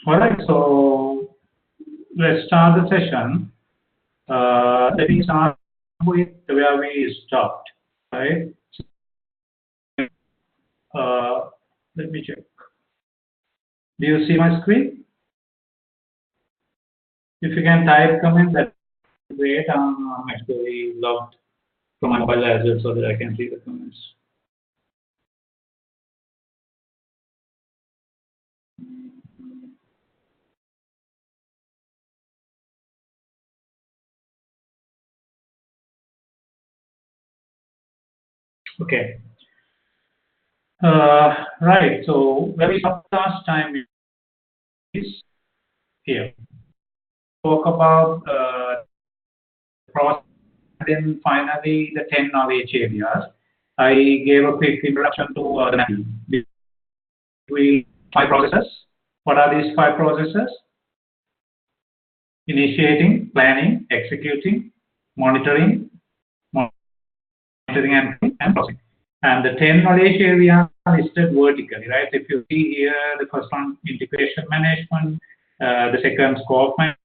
All right, so let's start the session. Let me start with where we stopped, right? Let me check. Do you see my screen? If you can type comment, that's great. I'm actually logged from my mobile as well so that I can see the comments. Okay. Right. So where we stopped last time is here. Talk about process and then finally the 10 knowledge areas. I gave a quick introduction to the mapping between 5 processes. What are these 5 processes? Initiating, planning, executing, monitoring, and processing. And the 10 knowledge areas are listed vertically, right? If you see here, the first one, integration management, the second, scope management,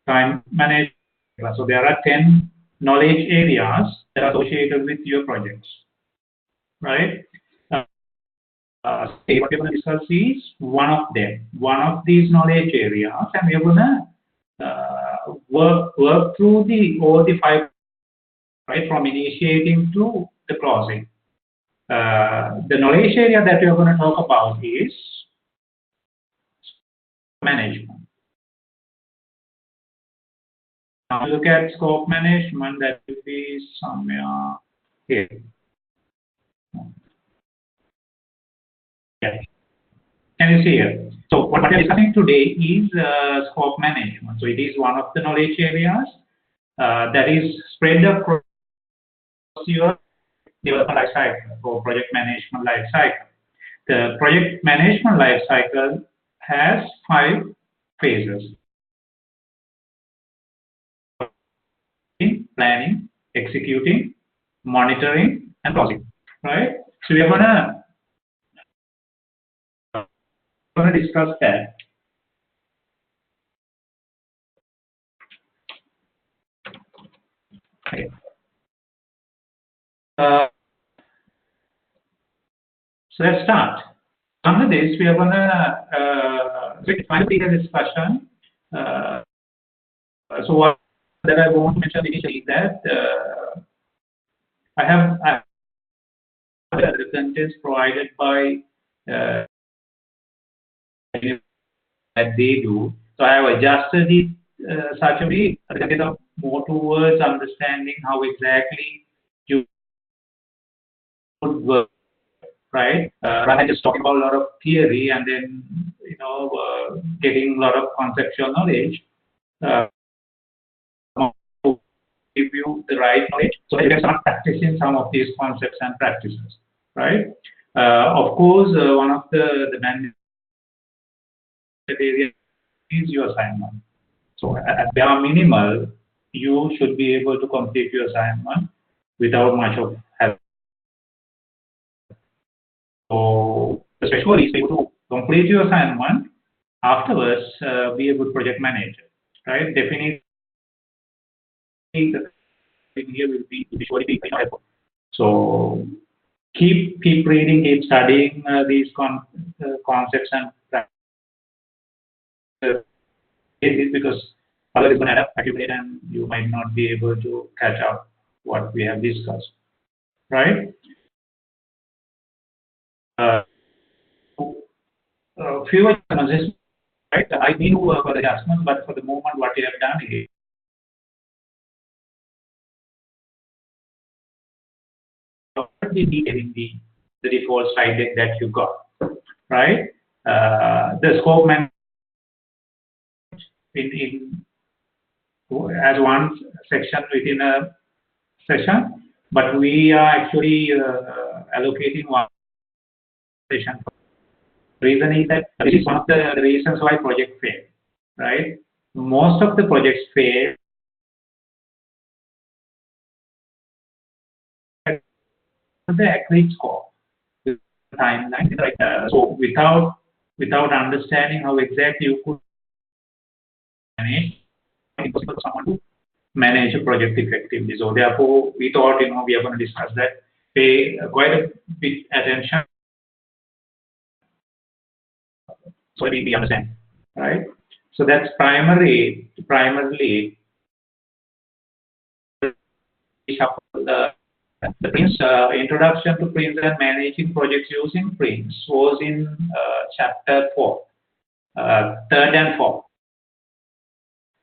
time management. So there are 10 knowledge areas that are associated with your projects, right? What we're going to discuss is one of them, one of these knowledge areas, and we're going to work through all the 5, right, from initiating to the closing. The knowledge area that we're going to talk about is management. Now look at scope management, that will be somewhere here. Yeah. Can you see here? So what we are discussing today is scope management. So it is one of the knowledge areas that is spread across your development life cycle or project management life cycle. The project management life cycle has 5 phases: planning, executing, monitoring, and processing. Right? So we are gonna discuss that. Okay. So let's start. Under this, we are gonna finally the discussion. So what that I want to mention initially is that I have the contents provided by that they do. So I have adjusted it such a way that of more towards understanding how exactly you would work, right? Rather than just talking about a lot of theory and then getting a lot of conceptual knowledge. Give you the right knowledge so that you can start practicing some of these concepts and practices, right? Of course, one of the mandatory areas is your assignment. So at bare minimal, you should be able to complete your assignment without much of help. So the threshold is able to complete your assignment, afterwards be a good project manager, right? Definitely the thing here will be visually helpful. So keep reading, keep studying these concepts and practices, because other is going to accumulate and you might not be able to catch up what we have discussed, right? Few adjustments, right? I need to work for the adjustments, but for the moment, what we have done is detailing the default slide deck that you got, right? The scope management in as one section within a session, but we are actually allocating one session. The reason is that this is one of the reasons why project fail, right? Most of the projects fail the accurate scope, timeline, right? So without without understanding how exactly you could manage, it's impossible for someone to manage a project effectively. So therefore, we thought, we are going to discuss that, pay quite a bit attention, so we understand, right? So that's primarily the Prince introduction to Prince and managing projects using Prince was in chapter 4, 3rd and 4th.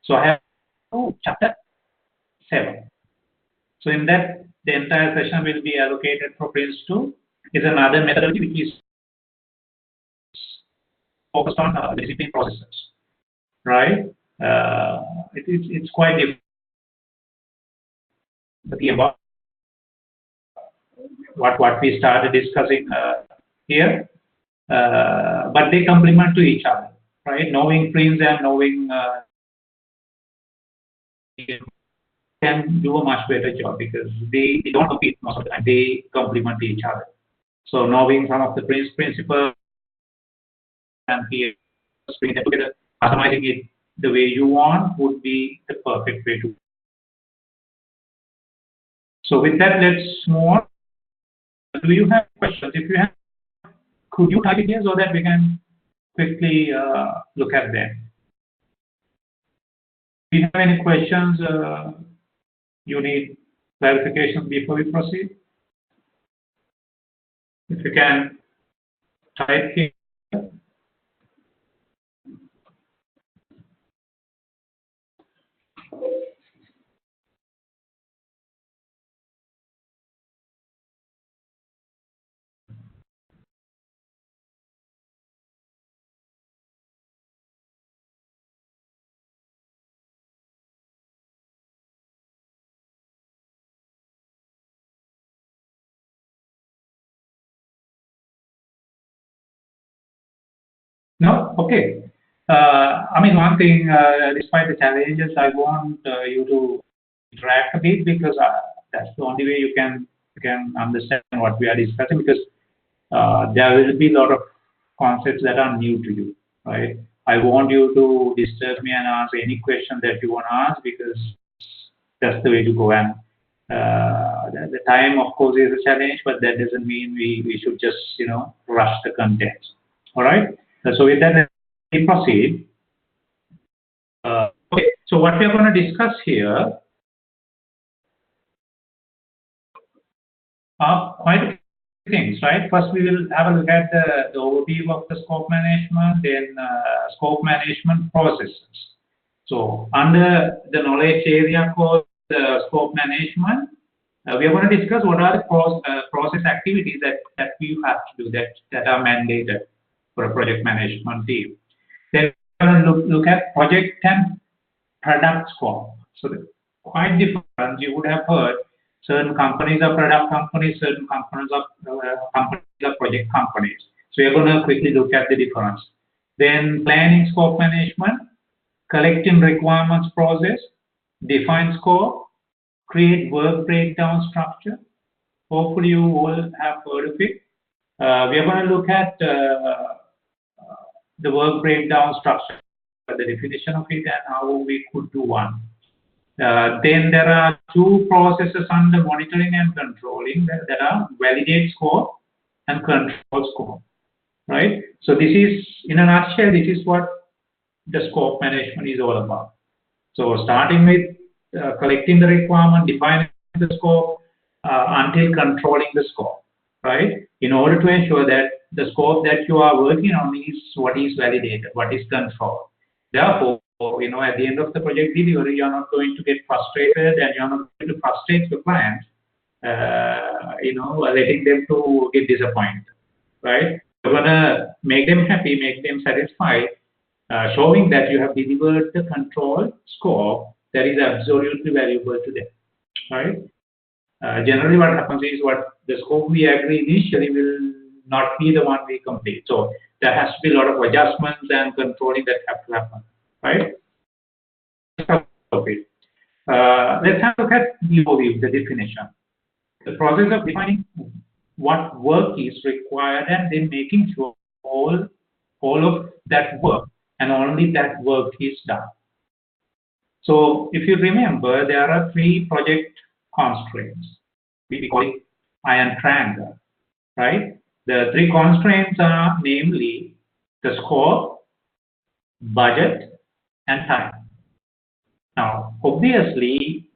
So I have chapter 7. So in that, the entire session will be allocated for Prince 2. Is another methodology which is focused on discipline processes, right? It's quite different about what we started discussing here, but they complement to each other, right? Knowing Prince and knowing can do a much better job because they don't compete most of the time. They complement each other. So knowing some of the Prince principles and here bring them together, customizing it the way you want would be the perfect way to. So with that, let's move on. Do you have questions? If you have, could you type it here so that we can quickly look at them? Do you have any questions you need clarification before we proceed? If you can type here. No? Okay. I mean, one thing, despite the challenges, I want you to interact a bit because that's the only way you can understand what we are discussing because there will be a lot of concepts that are new to you, right? I want you to disturb me and ask any question that you want to ask because that's the way to go. And the time, of course, is a challenge, but that doesn't mean we should just, rush the content. All right? So with that, we proceed. Okay, so what we are going to discuss here are quite a few things, right? First, we will have a look at the overview of the scope management, then scope management processes. So under the knowledge area called scope management, we are going to discuss what are the process activities that we have to do that are mandated for a project management team. Then we're going to look at project and product scope. So quite different. You would have heard certain companies are product companies, certain companies are project companies. So we're going to quickly look at the difference. Then planning scope management, collecting requirements process, define scope, create work breakdown structure. Hopefully you all have heard of it. We are going to look at the work breakdown structure, the definition of it, and how we could do one. Then there are two processes under monitoring and controlling that are validate scope and control scope, right? So this is, in a nutshell, this is what the scope management is all about. So starting with collecting the requirement, defining the scope, until controlling the scope, right? In order to ensure that the scope that you are working on is what is validated, what is controlled. Therefore, at the end of the project delivery, you're not going to get frustrated and you're not going to frustrate the client, letting them to get disappointed, right? You're going to make them happy, make them satisfied, showing that you have delivered the control scope that is absolutely valuable to them, right? Generally, what happens is the scope we agree initially will not be the one we complete. So there has to be a lot of adjustments and controlling that have to happen, right? Let's have a look at the overview, the definition. The process of defining what work is required and then making sure all all of that work, and only that work is done. So if you remember, there are three project constraints. We call it iron triangle, right? The three constraints are namely the scope, budget, and time. Now, obviously,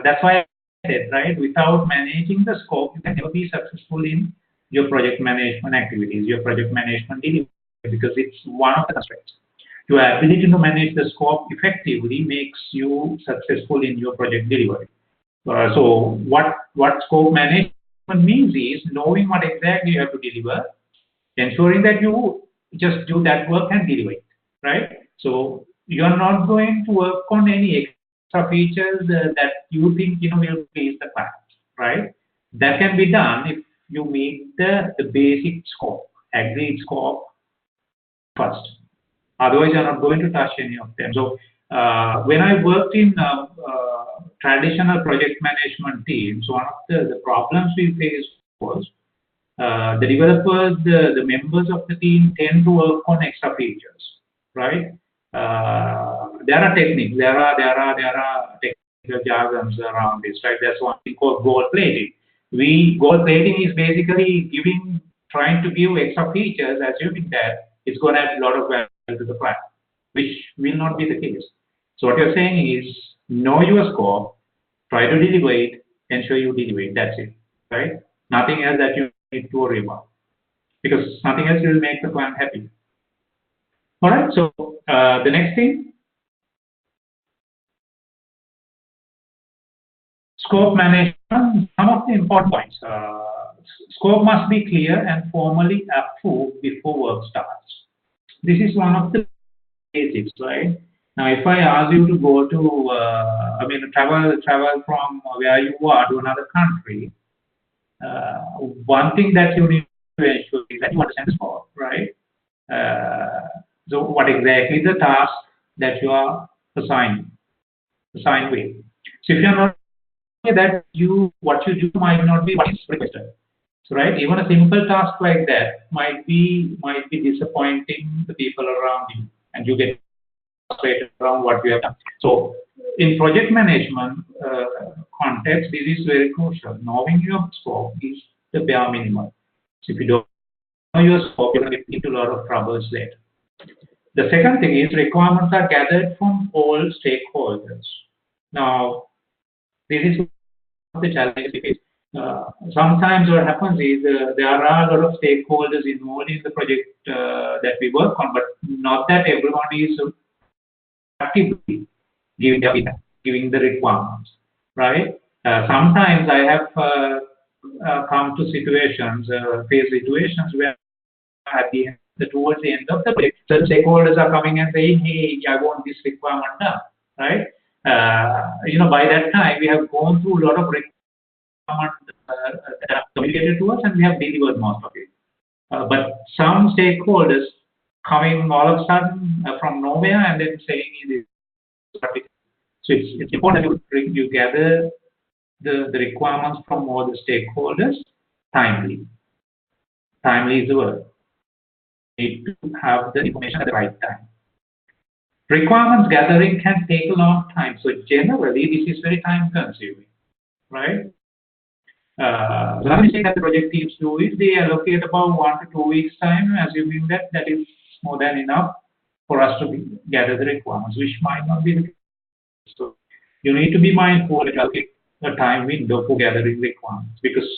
that's why I said, right, without managing the scope, you can never be successful in your project management activities, your project management delivery, because it's one of the constraints. Your ability to manage the scope effectively makes you successful in your project delivery. So what scope management means is knowing what exactly you have to deliver, ensuring that you just do that work and deliver it, right? So you're not going to work on any extra features that you think will please the client, right? That can be done if you meet the basic scope, agreed scope first. Otherwise, you're not going to touch any of them. So when I worked in traditional project management teams, one of the problems we faced was the developers, the members of the team tend to work on extra features, right? There are techniques, there are technical jargons around this, right? There's one thing called gold plating. Gold plating is basically trying to give extra features, assuming that it's going to add a lot of value to the client, which will not be the case. So what you're saying is know your scope, try to deliver it, ensure you deliver it. That's it, right? Nothing else that you need to worry about, because nothing else will make the client happy. All right. So the next thing, scope management. Some of the important points. Scope must be clear and formally approved before work starts. This is one of the basics, right? Now, if I ask you to go to, travel from where you are to another country, one thing that you need to ensure is that you understand the scope, right? So, what exactly the task that you are assigned with? So, if you are not that what you do might not be what is requested. So, right, even a simple task like that might be disappointing the people around you, and you get frustrated around what you have done. So, in project management context, this is very crucial. Knowing your scope is the bare minimum. So, if you don't know your scope, you're going to get into a lot of troubles later. The second thing is requirements are gathered from all stakeholders. Now, this is the challenge we face. Sometimes what happens is there are a lot of stakeholders involved in the project that we work on, but not that everyone is actively giving their feedback, giving the requirements, right? Sometimes I have come to face situations where towards the end of the project, certain stakeholders are coming and saying, "Hey, I want this requirement done," right? By that time we have gone through a lot of requirements that are communicated to us, and we have delivered most of it. But some stakeholders coming all of a sudden from nowhere and then saying this. So it's important that you gather the requirements from all the stakeholders timely. Timely is the word. You need to have the information at the right time. Requirements gathering can take a long time. So generally, this is very time consuming, right? The other mistake that the project teams do is they allocate about 1 to 2 weeks time, assuming that is more than enough for us to gather the requirements, which might not be the case. So you need to be mindful and allocate a time window for gathering requirements, because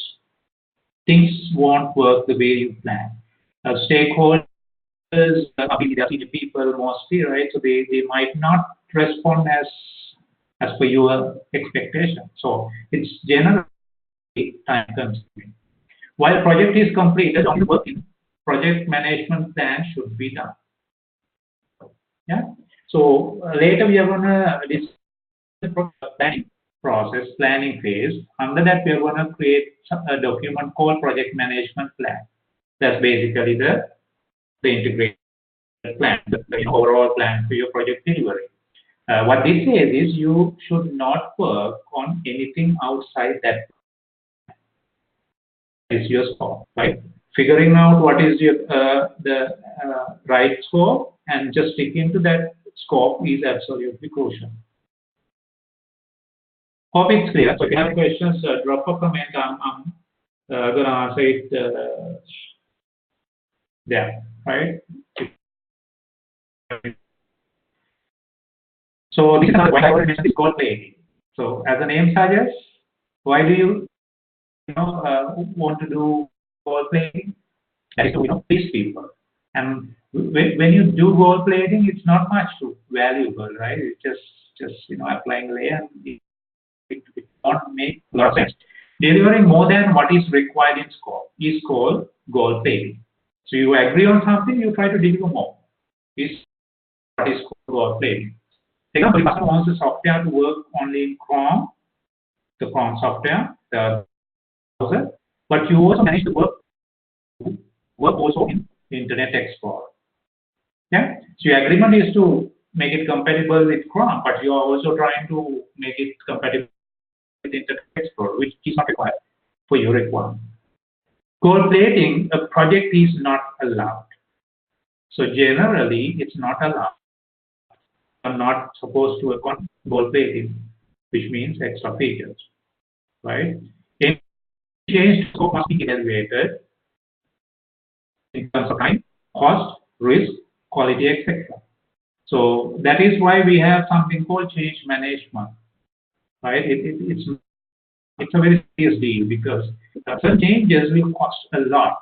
things won't work the way you plan. Stakeholders are senior people mostly, right? So they might not respond as per your expectation. So it's generally time consuming. While project is completed, only working project management plan should be done. Yeah. So later we are going to discuss the planning phase. Under that, we are going to create a document called project management plan. That's basically the integrated plan, the overall plan for your project delivery. What this says is you should not work on anything outside that is your scope, right? figuring out what is the right scope and just sticking to that scope is absolutely crucial. Hope it's clear. So if you have questions, drop a comment. I'm going to answer it there, right? So this is another point I already mentioned, is goal playing. So as the name suggests, why do you want to do goal playing? That is to please people. And when you do goal playing, it's not much valuable, right? It's just applying layer. It don't make a lot of sense. Delivering more than what is required in scope is called goal playing. So you agree on something, you try to deliver more. Is what is called goal playing. Example, if customer wants the software to work only in Chrome, the Chrome software, the browser, but you also manage to work also in Internet Explorer. Yeah. So your agreement is to make it compatible with Chrome, but you are also trying to make it compatible with Internet Explorer, which is not required for your requirement. Gold plating a project is not allowed. So generally, it's not allowed. I'm not supposed to work on gold plating, which means extra features, right? Any change to scope must be evaluated in terms of time, cost, risk, quality, etc. So that is why we have something called change management, right? It's a very serious deal because certain changes will cost a lot,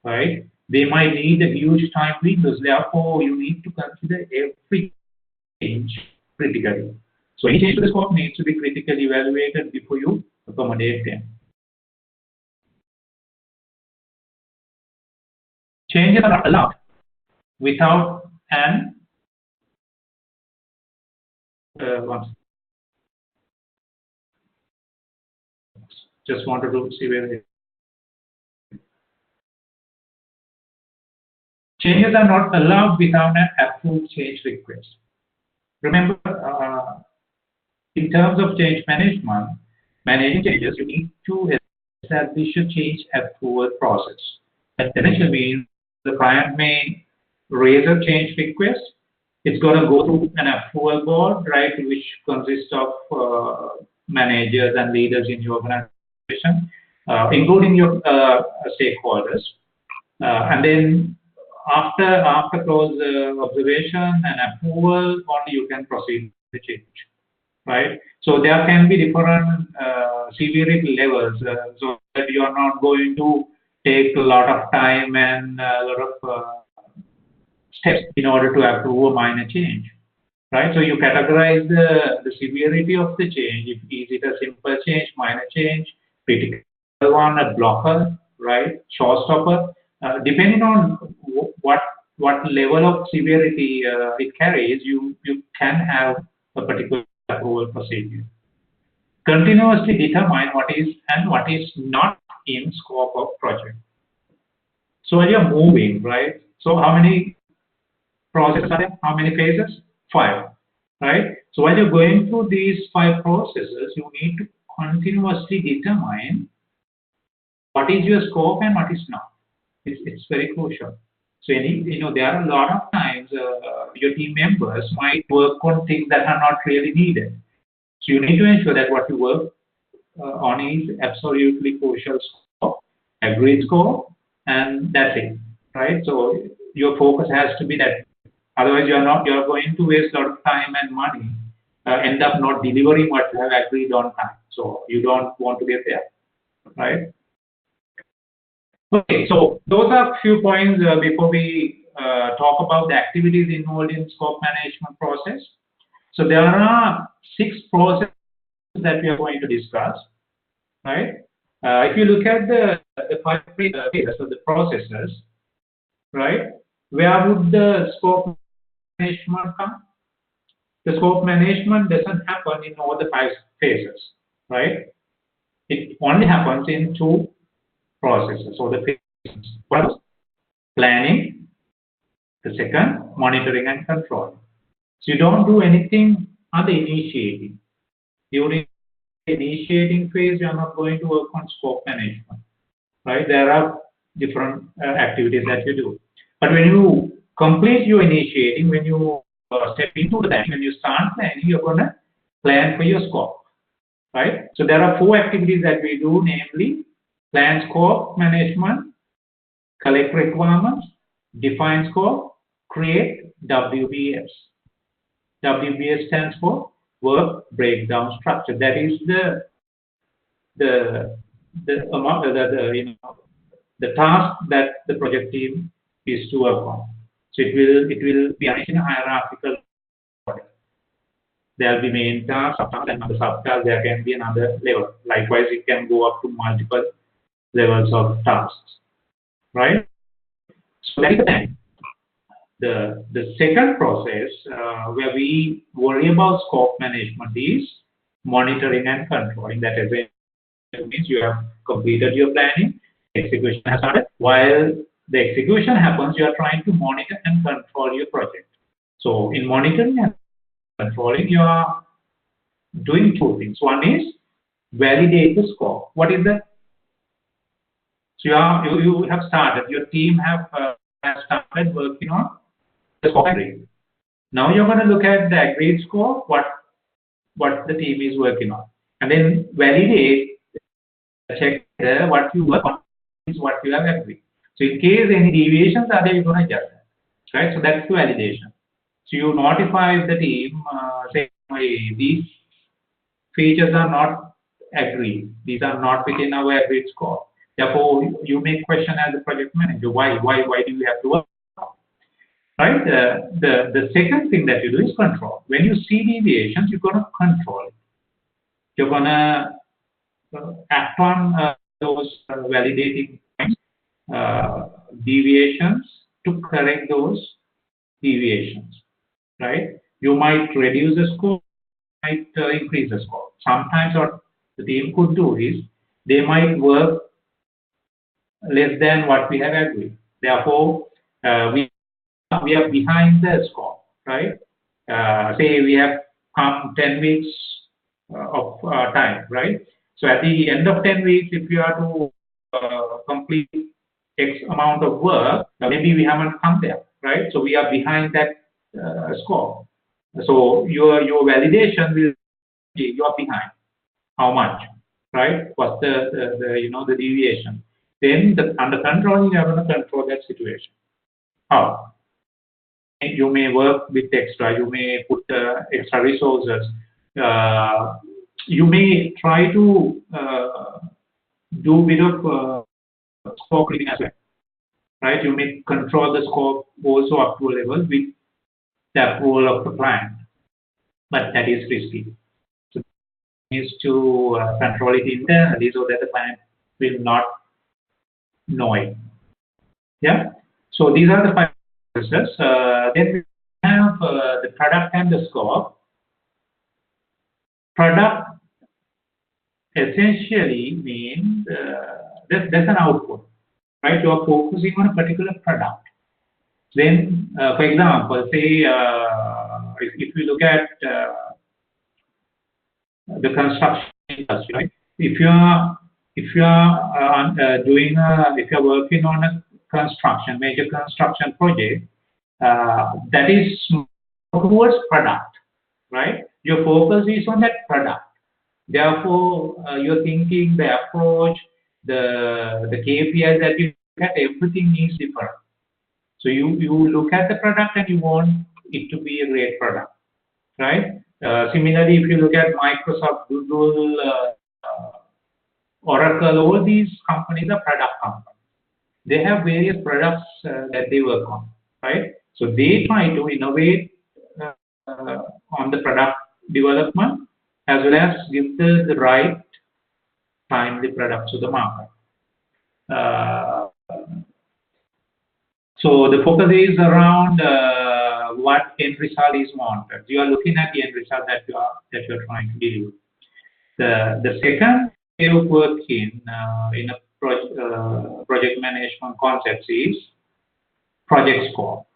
right? They might need a huge time windows. Therefore, you need to consider every change critically. So any change to the scope needs to be critically evaluated before you accommodate them. Changes are not allowed without an just wanted to see where they changes are not allowed without an approved change request. Remember, in terms of change management, managing changes, you need to establish a change approval process. That essentially means the client may raise a change request. It's going to go through an approval board, right, which consists of managers and leaders in your organization, including your stakeholders. And then after close observation and approval, only you can proceed with the change, right? So there can be different severity levels, so that you are not going to take a lot of time and a lot of steps in order to approve a minor change, right? So you categorize the severity of the change. Is it a simple change, minor change, critical one, a blocker, right? Showstopper. Depending on what level of severity it carries, you can have a particular approval procedure. Continuously determine what is and what is not in scope of project. So when you're moving, right? So how many processes are there? How many phases? 5, right? So while you're going through these 5 processes, you need to continuously determine what is your scope and what is not. It's very crucial. So there are a lot of times your team members might work on things that are not really needed. So you need to ensure that what you work on is absolutely crucial scope, agreed scope, and that's it, right? So your focus has to be that. Otherwise, you're going to waste a lot of time and money, end up not delivering what you have agreed on time. So you don't want to get there, right? Okay, so those are a few points before we talk about the activities involved in scope management process. So there are 6 processes that we are going to discuss, right? If you look at the 5 phases of the processes, right, where would the scope management come? The scope management doesn't happen in all the 5 phases, right? It only happens in 2 processes. So the phases. First, planning. The second, monitoring and control. So you don't do anything on the initiating. During the initiating phase, you are not going to work on scope management, right? There are different activities that you do. But when you complete your initiating, when you step into the planning, when you start planning, you're going to plan for your scope, right? So there are 4 activities that we do, namely plan scope management, collect requirements, define scope, create WBS. WBS stands for work breakdown structure. That is the amount the task that the project team is to work on. So it will be arranged in a hierarchical order. There will be main task, subtask, and under subtask there can be another level. Likewise, it can go up to multiple levels of tasks, right? So that is the planning. The second process where we worry about scope management is monitoring and controlling. That means you have completed your planning, execution has started. While the execution happens, you are trying to monitor and control your project. So in monitoring and controlling, you are doing 2 things. One is validate the scope. What is that? So you have started, your team have started working on the scope agreed. Now you're going to look at the agreed scope, what the team is working on, and then validate, check what you work on is what you have agreed. So in case any deviations are there, you're going to adjust that, right? So that's the validation. So you notify the team, say, hey, these features are not agreed. These are not within our agreed scope. Therefore, you may question as a project manager, why do you have to work? Right? The second thing that you do is control. When you see deviations, you're going to control it. You're going to act on those validating deviations to correct those deviations. Right? You might reduce the scope, might increase the scope. Sometimes what the team could do is they might work less than what we have agreed. Therefore, we are behind the scope, right? Say we have come 10 weeks of time, right? So at the end of 10 weeks, if you are to complete X amount of work, maybe we haven't come there, right? So we are behind that scope. So your validation will be you are behind. How much, right? What's the deviation? Then under controlling, you are going to control that situation. How? You may work with extra, you may put extra resources, you may try to do a bit of scope cleaning as well, right? You may control the scope also up to a level with the approval of the client, but that is risky. So is to control it internally so that the client will not know it. Yeah. So these are the 5 processes. Then we have the product and the scope. Product essentially means there's an output, right? You are focusing on a particular product. Then, for example, say if you look at the construction industry, right? If you are working on a major construction project, that is towards product, right? Your focus is on that product. Therefore, you're thinking the approach, the KPIs that you look at, everything is different. So you look at the product and you want it to be a great product, right? Similarly, if you look at Microsoft, Google, Oracle, all these companies are product companies. They have various products that they work on, right? So they try to innovate on the product development as well as give the right timely products to the market. So the focus is around what end result is wanted. You are looking at the end result that you are trying to deliver. The second way of working in a project management concept is project scope,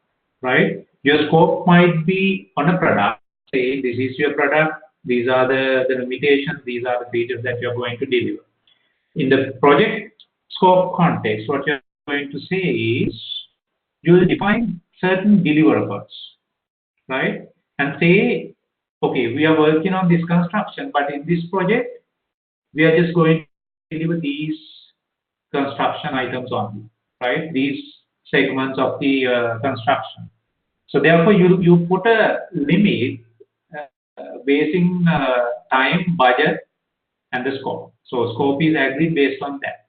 right? Your scope might be on a product. Say this is your product. These are the limitations. These are the features that you are going to deliver. In the project scope context, what you're going to say is you will define certain deliverables, right? And say, okay, we are working on this construction, but in this project, we are just going to deliver these construction items only, right? These segments of the construction. So therefore, you put a limit basing time, budget, and the scope. So scope is agreed based on that.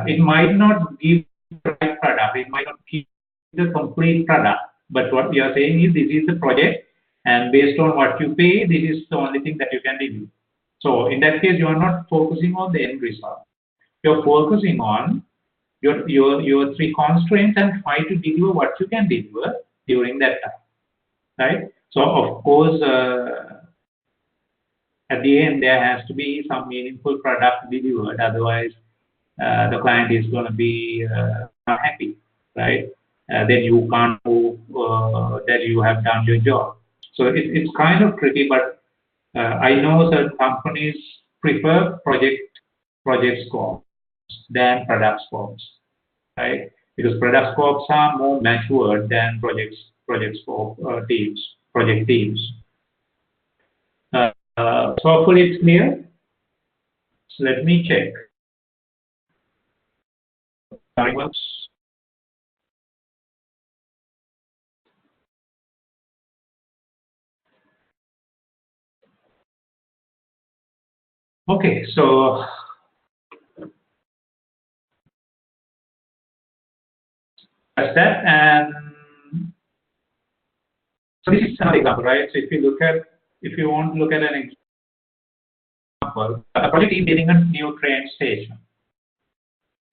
It might not give the right product. It might not give the complete product. But what we are saying is this is the project, and based on what you pay, this is the only thing that you can deliver. So in that case, you are not focusing on the end result. You're focusing on your three constraints and try to deliver what you can deliver during that time, right? So of course, at the end there has to be some meaningful product delivered. Otherwise, the client is going to be not happy, right? Then you can't prove that you have done your job. So it's kind of tricky, but I know certain companies prefer project scopes than product scopes, right? Because product scopes are more matured than project scope project teams. So hopefully it's clear. So let me check. Works. Okay, so that's that. And so this is another example, right? So if you want to look at an example, a project is building a new train station.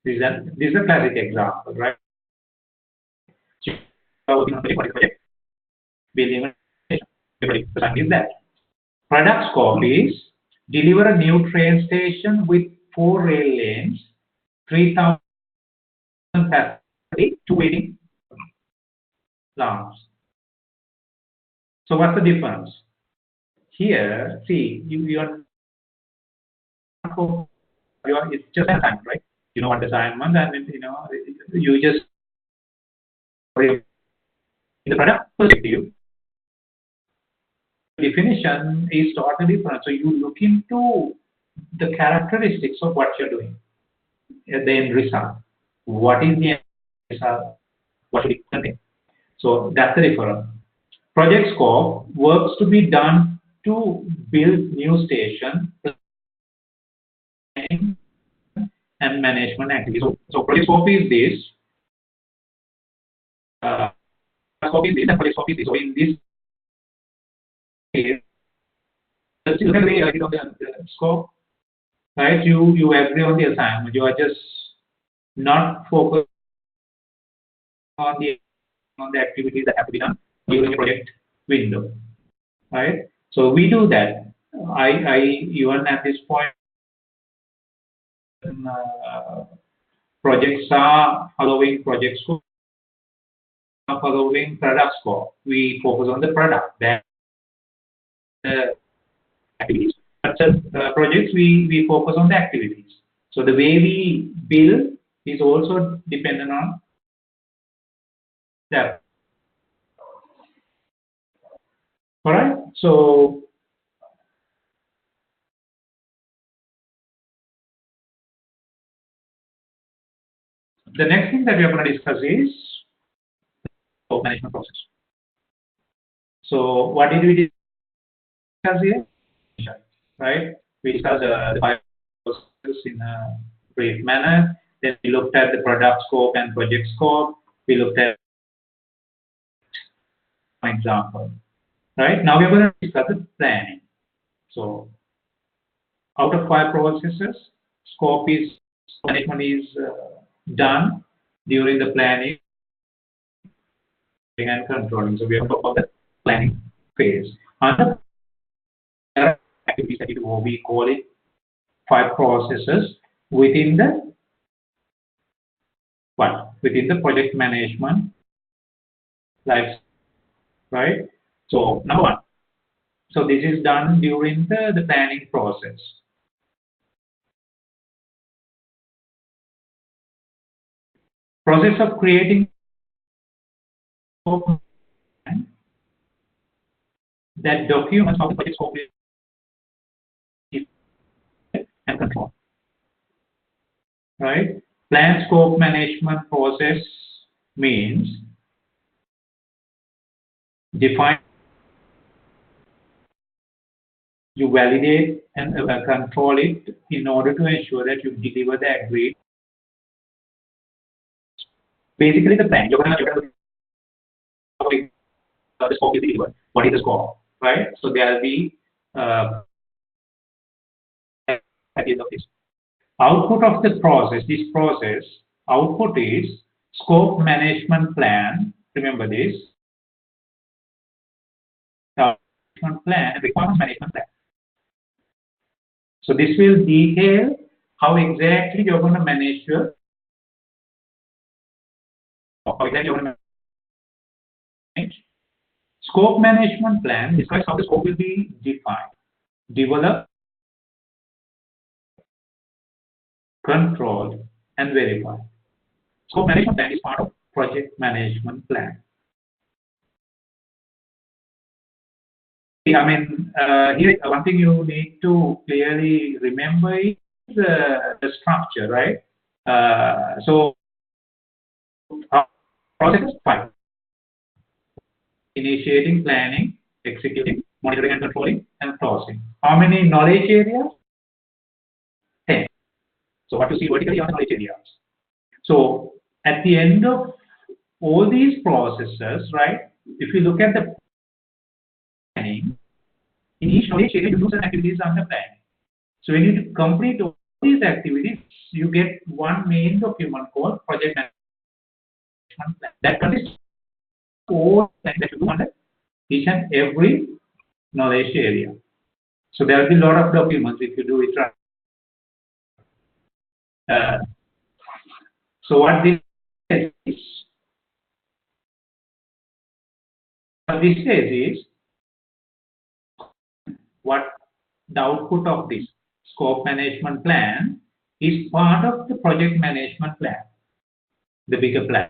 This is a classic example, right? So project building a station. The project is that. Product scope is deliver a new train station with 4 rail lanes, 3,000 passengers, 2 waiting lounges. So what's the difference? Here, see, you are it's just an assignment, right? You know what assignment, and you just in the product perspective, definition is totally different. So you look into the characteristics of what you're doing, the end result. What is the end result? What should it contain? So that's the difference. Project scope works to be done to build new station and management activities. So project scope is this. Scope is this and project scope is this. So in this case, you can agree on the scope, right? You agree on the assignment. You are just not focused on the activities that have to be done during the project window, right? So we do that. I even at this point, projects are following project scope, are following product scope. We focus on the product, then the activities. But projects, we focus on the activities. So the way we build is also dependent on that. All right. So the next thing that we are going to discuss is management process. So what did we discuss here? Right? We discussed the 5 processes in a brief manner. Then we looked at the product scope and project scope. We looked at an example. Right? Now we are going to discuss the planning. So out of 5 processes, scope is management is done during the planning and controlling. So we have to talk about the planning phase. Under activities that we call it 5 processes within the within the project management life, right? So number 1. So this is done during the planning process. Process of creating that documents how the project scope is and control. Right? Plan scope management process means define, you validate and control it in order to ensure that you deliver the agreed. Basically, the plan. You're going to the scope is delivered. What is the scope, right? So there will be at the end of this. Output of the process, this process, output is scope management plan. Remember this. Management plan, requirements management plan. So this will detail how exactly you're going to manage your, how exactly you're going to manage. Scope management plan describes how the scope will be defined, developed, controlled, and verified. Scope management plan is part of project management plan. I mean, here one thing you need to clearly remember is the structure, right? So, process is 5. Initiating, planning, executing, monitoring and controlling, and closing. How many knowledge areas? 10. So what you see vertically are the knowledge areas. So at the end of all these processes, right, if you look at the planning, in each knowledge area you do certain activities under planning. So when you complete all these activities, you get one main document called project management plan. That consists of all things that you do under each and every knowledge area. So there will be a lot of documents if you do it right. So what this says is what the output of this scope management plan is part of the project management plan, the bigger plan.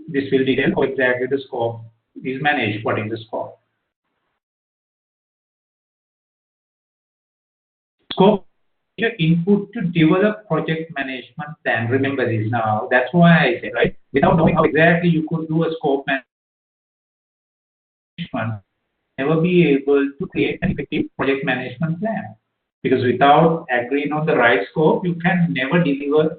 This will detail how exactly the scope is managed. What is the scope? Scope is input to develop project management plan. Remember this now. That's why I said, right? Without knowing how exactly you could do a scope management, never be able to create an effective project management plan. Because without agreeing on the right scope, you can never deliver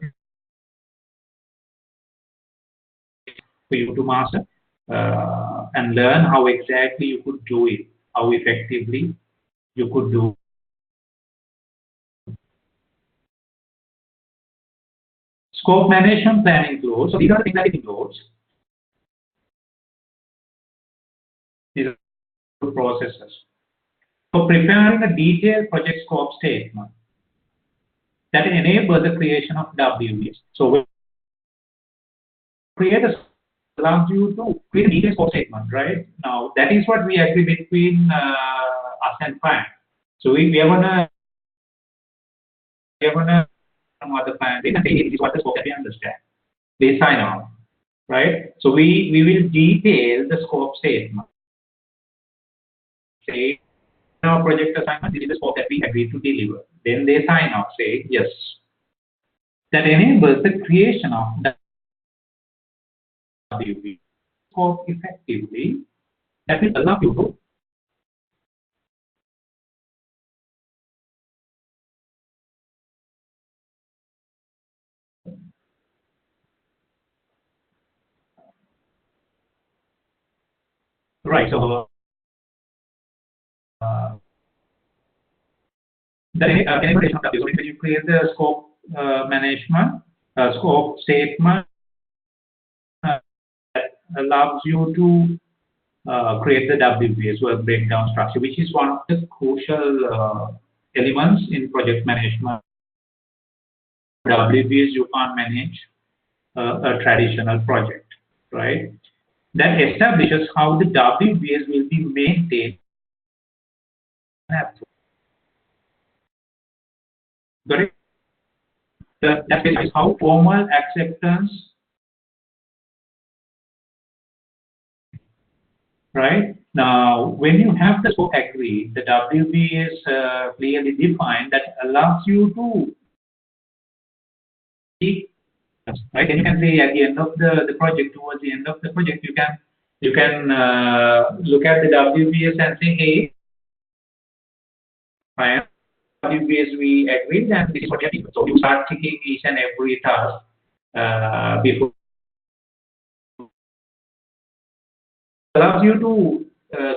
for you to master and learn how exactly you could do it, how effectively you could do. Scope management plan includes, so these are the things that it includes. These are the processes. So preparing a detailed project scope statement that enables the creation of WBs. So we create a allows you to create a detailed scope statement, right? Now that is what we agree between us and client. So we are gonna what the client is and say this is what the scope that we understand. They sign off, right? So we will detail the scope statement. Say our project assignment, this is the scope that we agreed to deliver. Then they sign off, say yes. That enables the creation of the WB scope effectively. That will allow you to right. So the enablement of WB. So when you create the scope management scope statement that allows you to create the WBS, work breakdown structure, which is one of the crucial elements in project management. WBS you can't manage a traditional project, right? That establishes how the WBS will be maintained. Got it? That is how formal acceptance, right? Now, when you have the scope agreed, the WB is clearly defined that allows you to seek, right? And you can say at the end of the project, towards the end of the project, you can look at the WBS and say, hey, fine, WBS we agreed, and this is what you have to do. So you start ticking each and every task before allows you to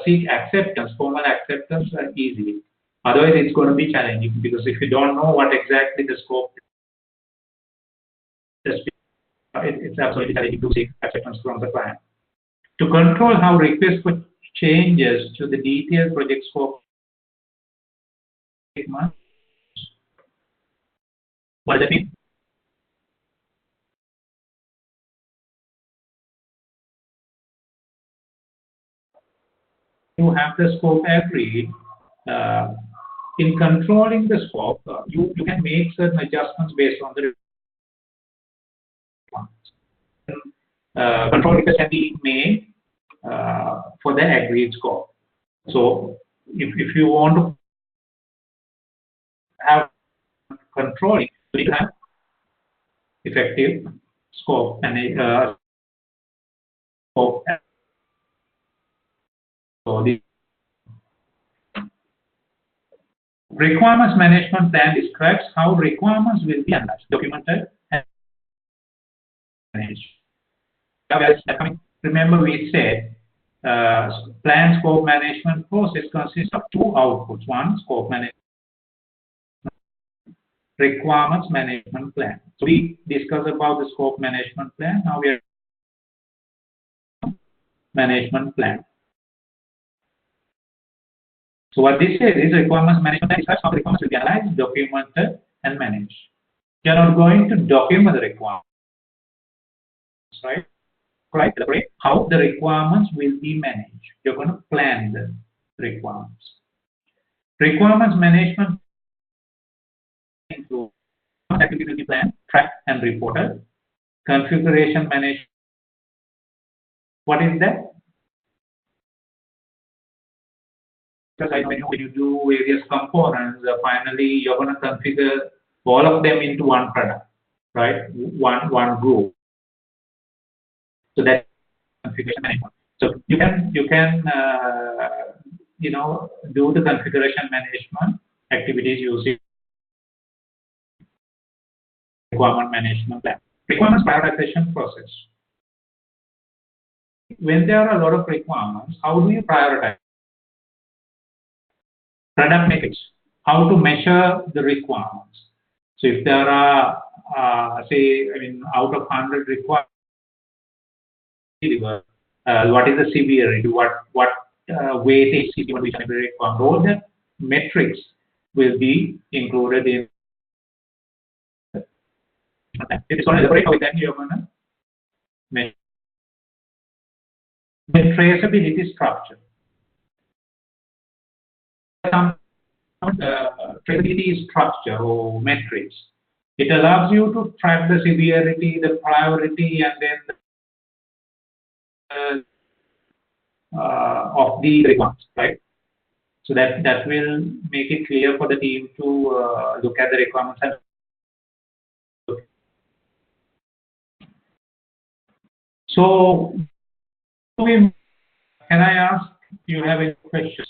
seek acceptance, formal acceptance easily. Otherwise, it's going to be challenging because if you don't know what exactly the scope is, it's absolutely challenging to seek acceptance from the client. To control how requests for changes to the detailed project scope, what does that mean? You have the scope agreed. In controlling the scope, you can make certain adjustments based on the requirements. Control requests can be made for the agreed scope. So if you want to have controlling, you need to have effective scope and scope. So the requirements management plan describes how requirements will be analyzed, documented, and managed. Remember we said plan scope management process consists of two outputs. One, scope management, requirements management plan. So we discussed about the scope management plan. Now we are management plan. So what this says is requirements management plan describes how requirements will be analyzed, documented, and managed. You're not going to document the requirements, right? Right? How the requirements will be managed. You're going to plan the requirements. Requirements management include activity plan, tracked and reported. Configuration management. What is that? Because I know when you do various components, finally you're going to configure all of them into one product, right? One group. So that's configuration management. So you can do the configuration management activities using requirement management plan. Requirements prioritization process. When there are a lot of requirements, how do you prioritize? Product metrics. How to measure the requirements. So if there are, out of 100 requirements, what is the severity? What weightage is given to each and every requirement? All the metrics will be included in. It is only the break how then you're gonna measure. The traceability structure. Some traceability structure or metrics. It allows you to track the severity, the priority, and then of the requirements, right? So that will make it clear for the team to look at the requirements. And so, can I ask, do you have any questions?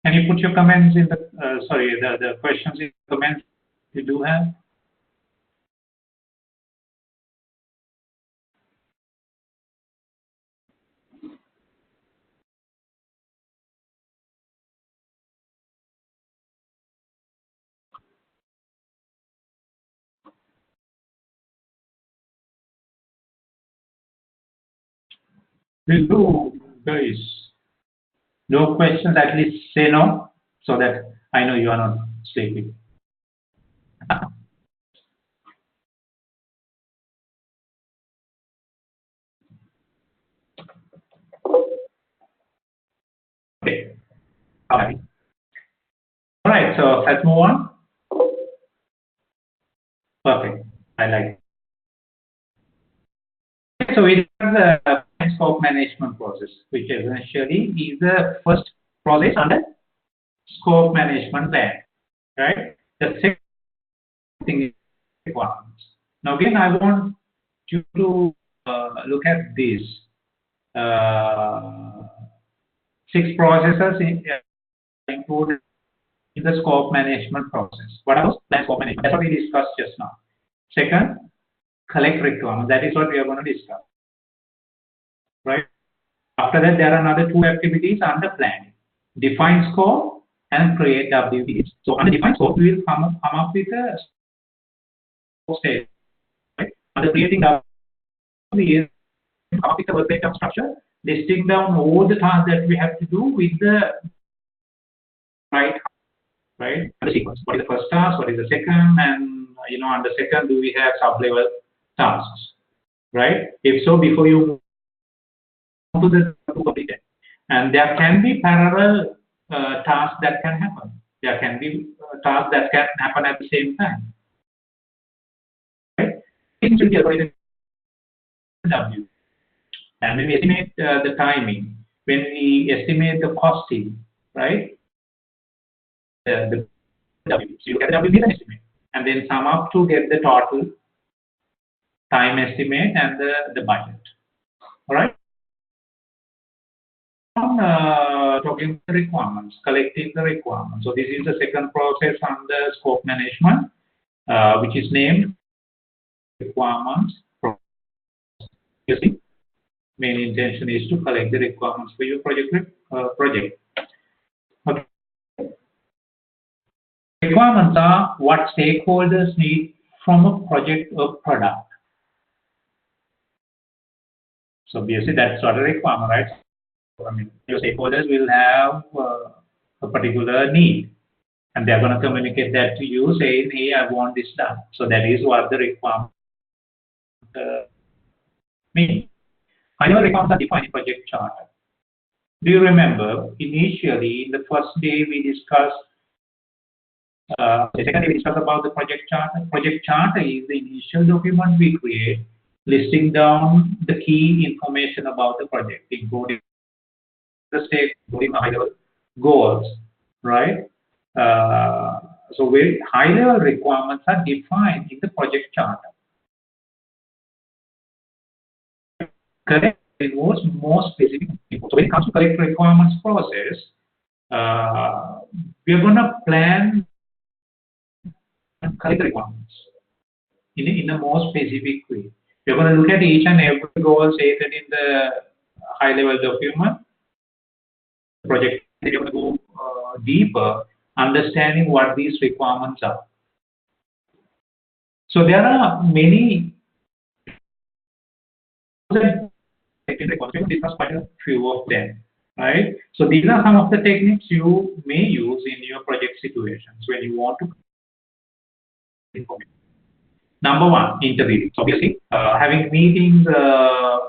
Can you put your comments in the, the questions in the comments you do have? Will do, guys. No questions, at least say no, so that I know you are not sleeping. Okay. All right. All right. So let's move on. Perfect. I like it. So we have the scope management process, which essentially is the first process under scope management plan, right? The second thing is requirements. Now again, I want you to look at this uh, six processes included in the scope management process. What else? Plan scope management. That's what we discussed just now. Second, collect requirements. That is what we are going to discuss, right? After that, there are another two activities under planning: define scope and create WBs. So under define scope, we will come up with a scope state, right? Under creating WBs, come up with a work breakdown structure, listing down all the tasks that we have to do with the right? The sequence. What is the first task? What is the second? And on the second, do we have sub-level tasks, right? If so, before you move to the to complete it, and there can be parallel tasks that can happen. There can be tasks that can happen at the same time, right? It will be avoided W. And when we estimate the timing, when we estimate the costing, right? The W. So you get the W estimate, and then sum up to get the total time estimate and the budget. All right. Talking the requirements, collecting the requirements. So this is the second process under scope management, which is named requirements. You see, main intention is to collect the requirements for your project. Okay. Requirements are what stakeholders need from a project or product. So obviously that's not a requirement, right? I mean, your stakeholders will have a particular need, and they're going to communicate that to you, saying, "Hey, I want this done." So that is what the requirement means. Final requirements are defined in project charter. Do you remember initially in the first day we discussed, the second day we discussed about the project charter? Project charter is the initial document we create, listing down the key information about the project, including the state, including high-level goals, right? So very high-level requirements are defined in the project charter. Correct involves more specific people. So when it comes to correct requirements process, we're going to plan and correct requirements in a more specific way. We're going to look at each and every goal stated in the high-level document. Project, we're going to go deeper, understanding what these requirements are. So there are many requirements. We discuss quite a few of them, right? So these are some of the techniques you may use in your project situations when you want to information. Number one, interviewing. So obviously, having meetings,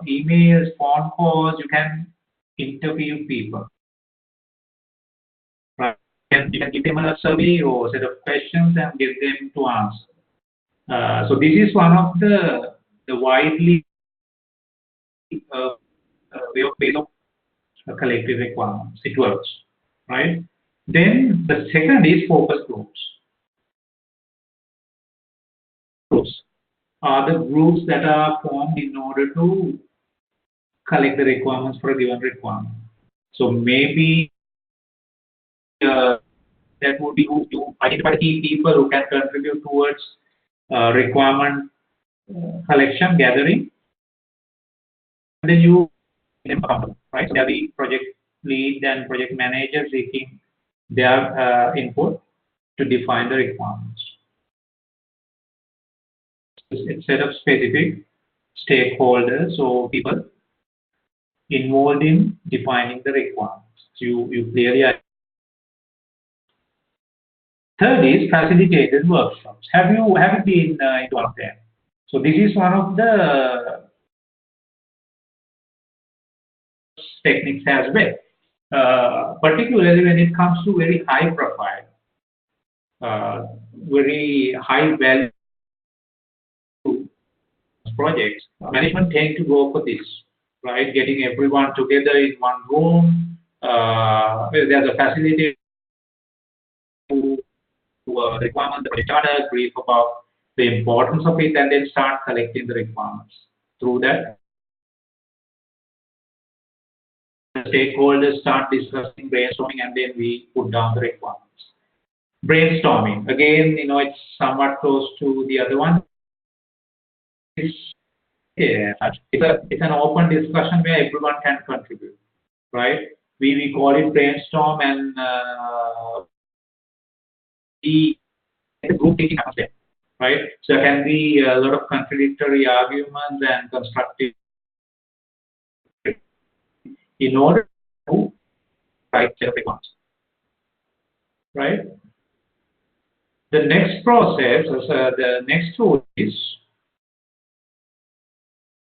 emails, phone calls, you can interview people. Right? You can give them a survey or set of questions and get them to answer. So this is one of the widely way of collective requirements. It works, right? Then the second is focus groups. Groups are the groups that are formed in order to collect the requirements for a given requirement. So maybe that would be who you identify key people who can contribute towards requirement collection, gathering, and then you them accountable, right? So there will be project lead and project manager seeking their input to define the requirements. Instead of specific stakeholders or people involved in defining the requirements. So you clearly Third is facilitated workshops. Have you been into one of them? So this is one of the techniques as well. Particularly when it comes to very high profile, uh, very high value projects, management tend to go for this, right? Getting everyone together in one room. There's a facility to the requirement, the project charter, brief about the importance of it, and then start collecting the requirements. Through that, the stakeholders start discussing, brainstorming, and then we put down the requirements. Brainstorming, again, it's somewhat close to the other one. It's, yeah, it's an open discussion where everyone can contribute, right? We call it brainstorm, and the group thinking happens there, right? So there can be a lot of contradictory arguments and constructive in order to write set of requirements, right? The next process, the next tool is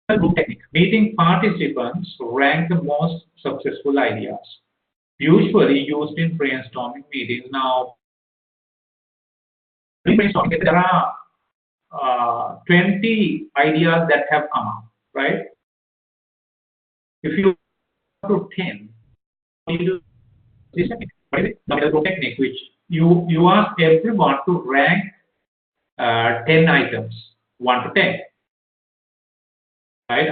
a group technique. Meeting participants rank the most successful ideas, usually used in brainstorming meetings. Now, in brainstorming, there are 20 ideas that have come up, right? If you go to 10, you do this technique, right? The group technique, which you ask everyone to rank 10 items, 1 to 10, right?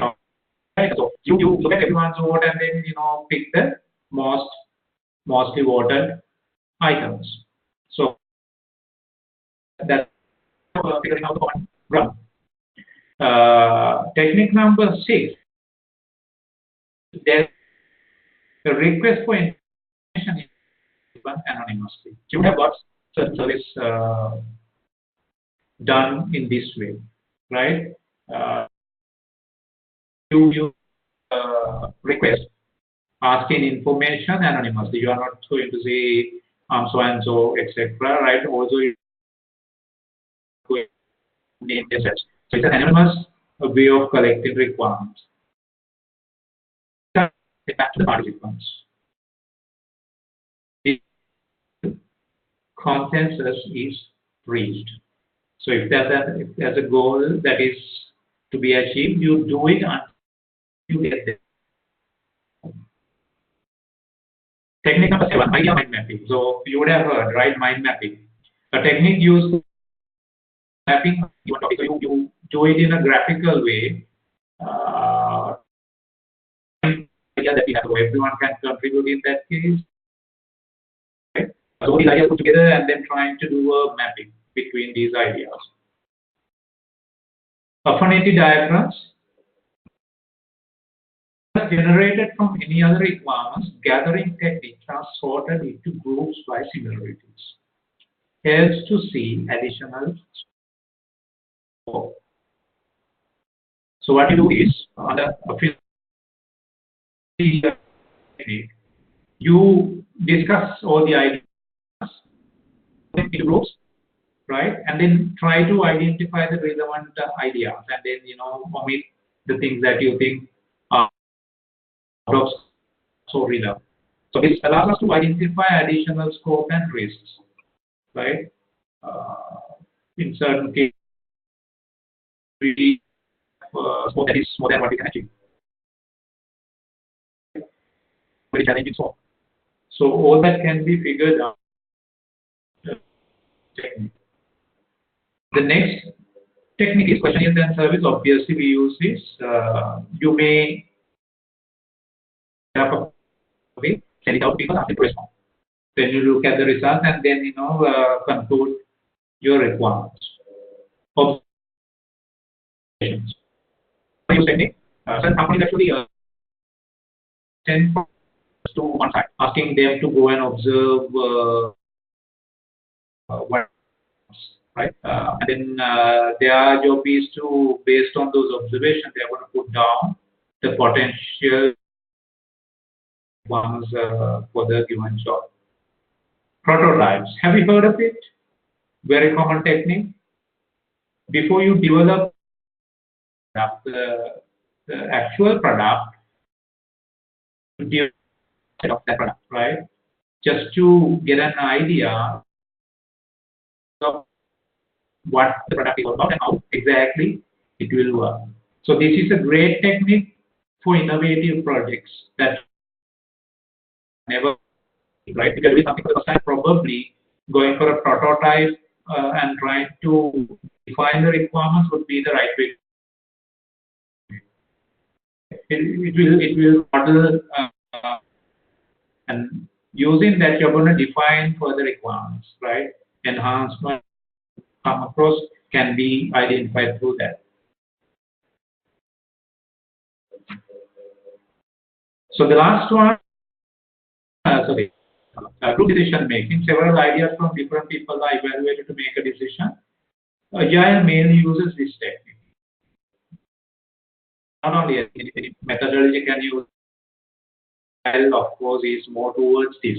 So you look at everyone's vote and then pick the mostly voted items. So that's figuring out the common ground. Technique number 6. There's a request for information is given anonymously. You have got certain service done in this way, right? You request asking information anonymously. You are not going to say so and so, etc. Right? Also, you name yourself. So it's an anonymous way of collecting requirements. Back to the participants. The consensus is reached. So if there's a goal that is to be achieved, you do it until you get there. Technique number 7, idea mind mapping. So you would have heard, right? Mind mapping. A technique used mapping your topic. So you do it in a graphical way. Idea that we have, so everyone can contribute in that case. Right? So these ideas put together and then trying to do a mapping between these ideas. Affinity diagrams generated from any other requirements, gathering techniques are sorted into groups by similarities. Helps to see additional scope. So what you do is, under affinity technique, you discuss all the ideas into groups, right? And then try to identify the relevant ideas, and then omit the things that you think are so relevant. So this allows us to identify additional scope and risks, right? In certain cases, really scope that is more than what we can achieve. Very challenging scope. So all that can be figured out. The next technique is questionnaire and service. Obviously, we use this. You may have a way, send it out to people after to respond. Then you look at the results and then conclude your requirements. Observations. Use technique. Some companies actually send to one side, asking them to go and observe what, right? And then their job is to, based on those observations, they are going to put down the potential ones for the given job. Prototypes. Have you heard of it? Very common technique. Before you develop the actual product, you develop of that product, right? Just to get an idea of what the product is all about and how exactly it will work. So this is a great technique for innovative projects that never, right? Because with something for the first time, probably going for a prototype and trying to define the requirements would be the right way. It will model and using that you're going to define further requirements, right? Enhancement come across can be identified through that. So the last one, group decision making. Several ideas from different people are evaluated to make a decision. Agile mainly uses this technique. Not only any methodology can use, of course, is more towards this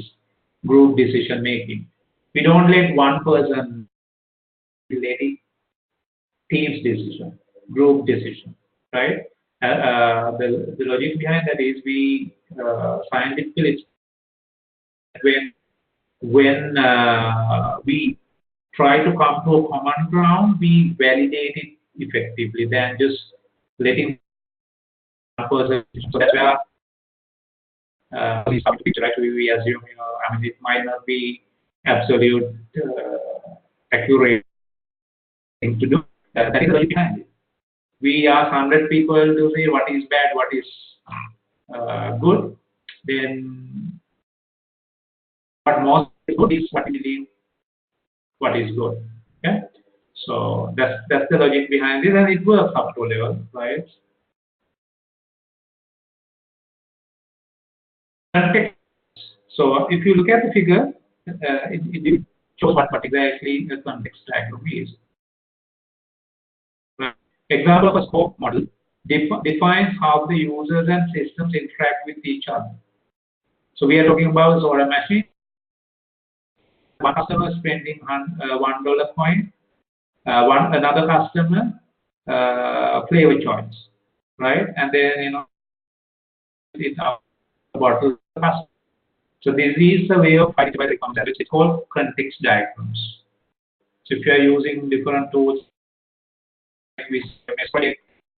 group decision making. We don't let one person letting team's decision, group decision, right? The logic behind that is we scientifically when we try to come to a common ground, we validate it effectively than just letting one person. So that's where picture, right? We assume, I mean, it might not be absolute accurate thing to do. That is the logic behind it. We ask 100 people to say what is bad, what is good, then what most is good is what we believe what is good. Okay, so that's the logic behind it, and it works up to a level, right? So if you look at the figure, it shows what exactly the context diagram is. Example of a scope model defines how the users and systems interact with each other. So we are talking about soda machine. One customer spending $1 coin, another customer flavor choice, right? And then it's a bottle. So this is the way of identifying the concept. It's called context diagrams. So if you are using different tools,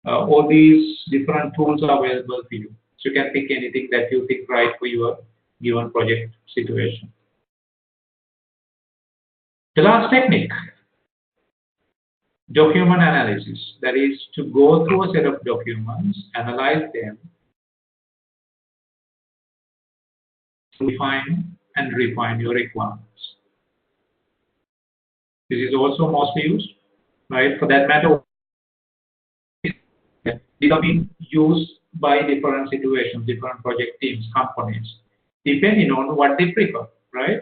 all these different tools are available for you. So you can pick anything that you think right for your given project situation. The last technique, document analysis. That is to go through a set of documents, analyze them, define and refine your requirements. This is also mostly used, right? For that matter, these are being used by different situations, different project teams, companies, depending on what they prefer, right?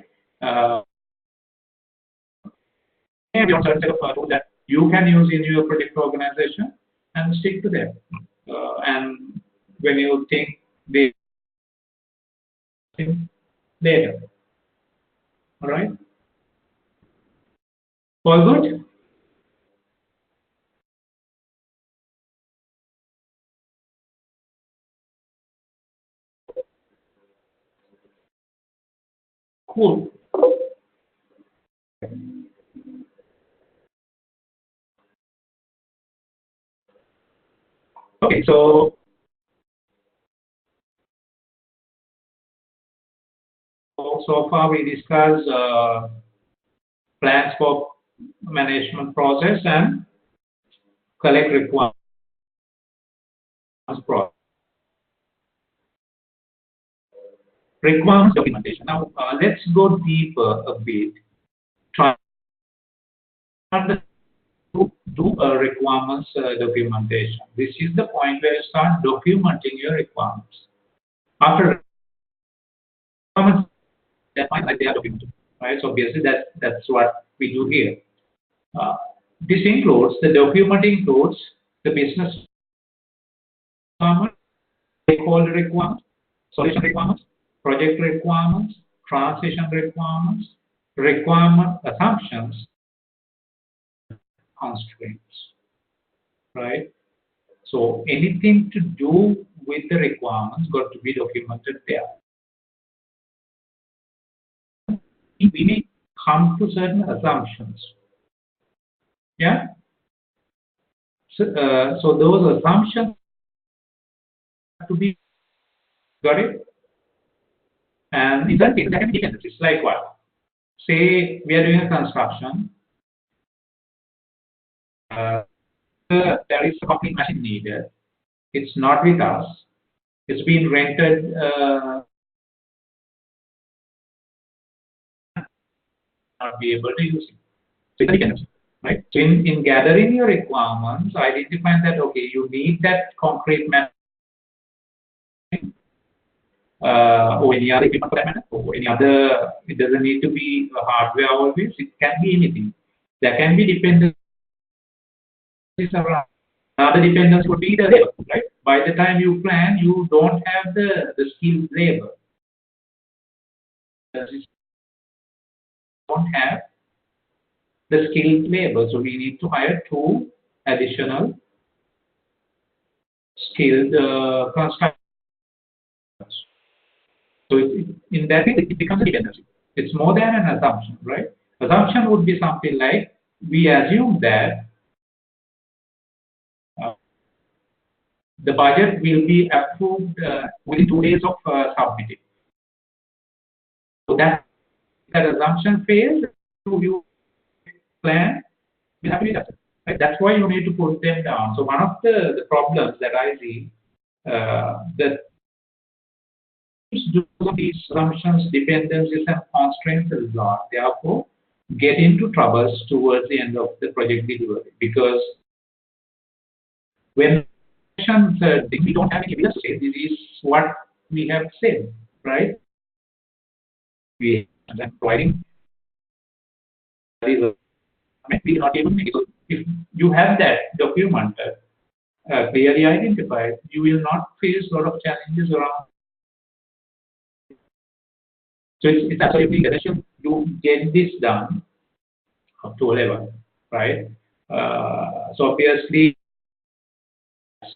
Maybe on certain set of tools that you can use in your project organization and stick to them. And when you think they later, all right? All good? Cool. Okay, so far we discussed plan, scope, management process, and collect requirements process. Requirements documentation. Now let's go deeper a bit. Try to do a requirements documentation. This is the point where you start documenting your requirements. After requirements, that point like they are documented, right? So obviously that's what we do here. This includes the document includes the business requirements, stakeholder requirements, solution requirements, project requirements, transition requirements, requirement assumptions, constraints, right? So anything to do with the requirements got to be documented there. We may come to certain assumptions. Yeah. So those assumptions have to be got it. And in that case, there can be dependencies. Like what? Say we are doing a construction. There is a complete machine needed. It's not with us. It's been rented. Not be able to use it. So it's a dependency, right? So in gathering your requirements, identifying that okay, you need that concrete machine or any other equipment for that matter, or any other. It doesn't need to be hardware always. It can be anything. There can be dependencies around. Another dependence would be the labor, right? By the time you plan, you don't have the skilled labor. You don't have the skilled labor, so we need to hire 2 additional skilled constructors. So in that case, it becomes a dependency. It's more than an assumption, right? Assumption would be something like we assume that the budget will be approved within 2 days of submitting. So that assumption fails. You plan will have to be adjusted. Right? That's why you need to put them down. So one of the problems that I see that do these assumptions, dependencies, and constraints a lot. Therefore, get into troubles towards the end of the project delivery because when we don't have any evidence to say this is what we have said, right? We are providing these we are not able to make it. So if you have that document clearly identified, you will not face a lot of challenges around. So it's absolutely essential to get this done up to a level, right? So obviously,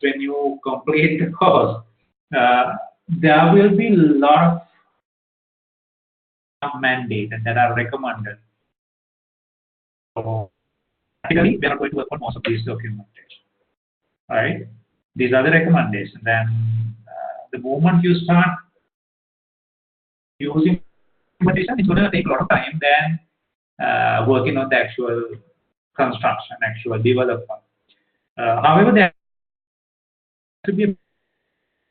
when you complete the course, there will be a lot of mandates that are recommended. So practically, we are going to work on most of these documentation, right? These are the recommendations. And the moment you start using documentation, it's going to take a lot of time than working on the actual construction, actual development. However, there should be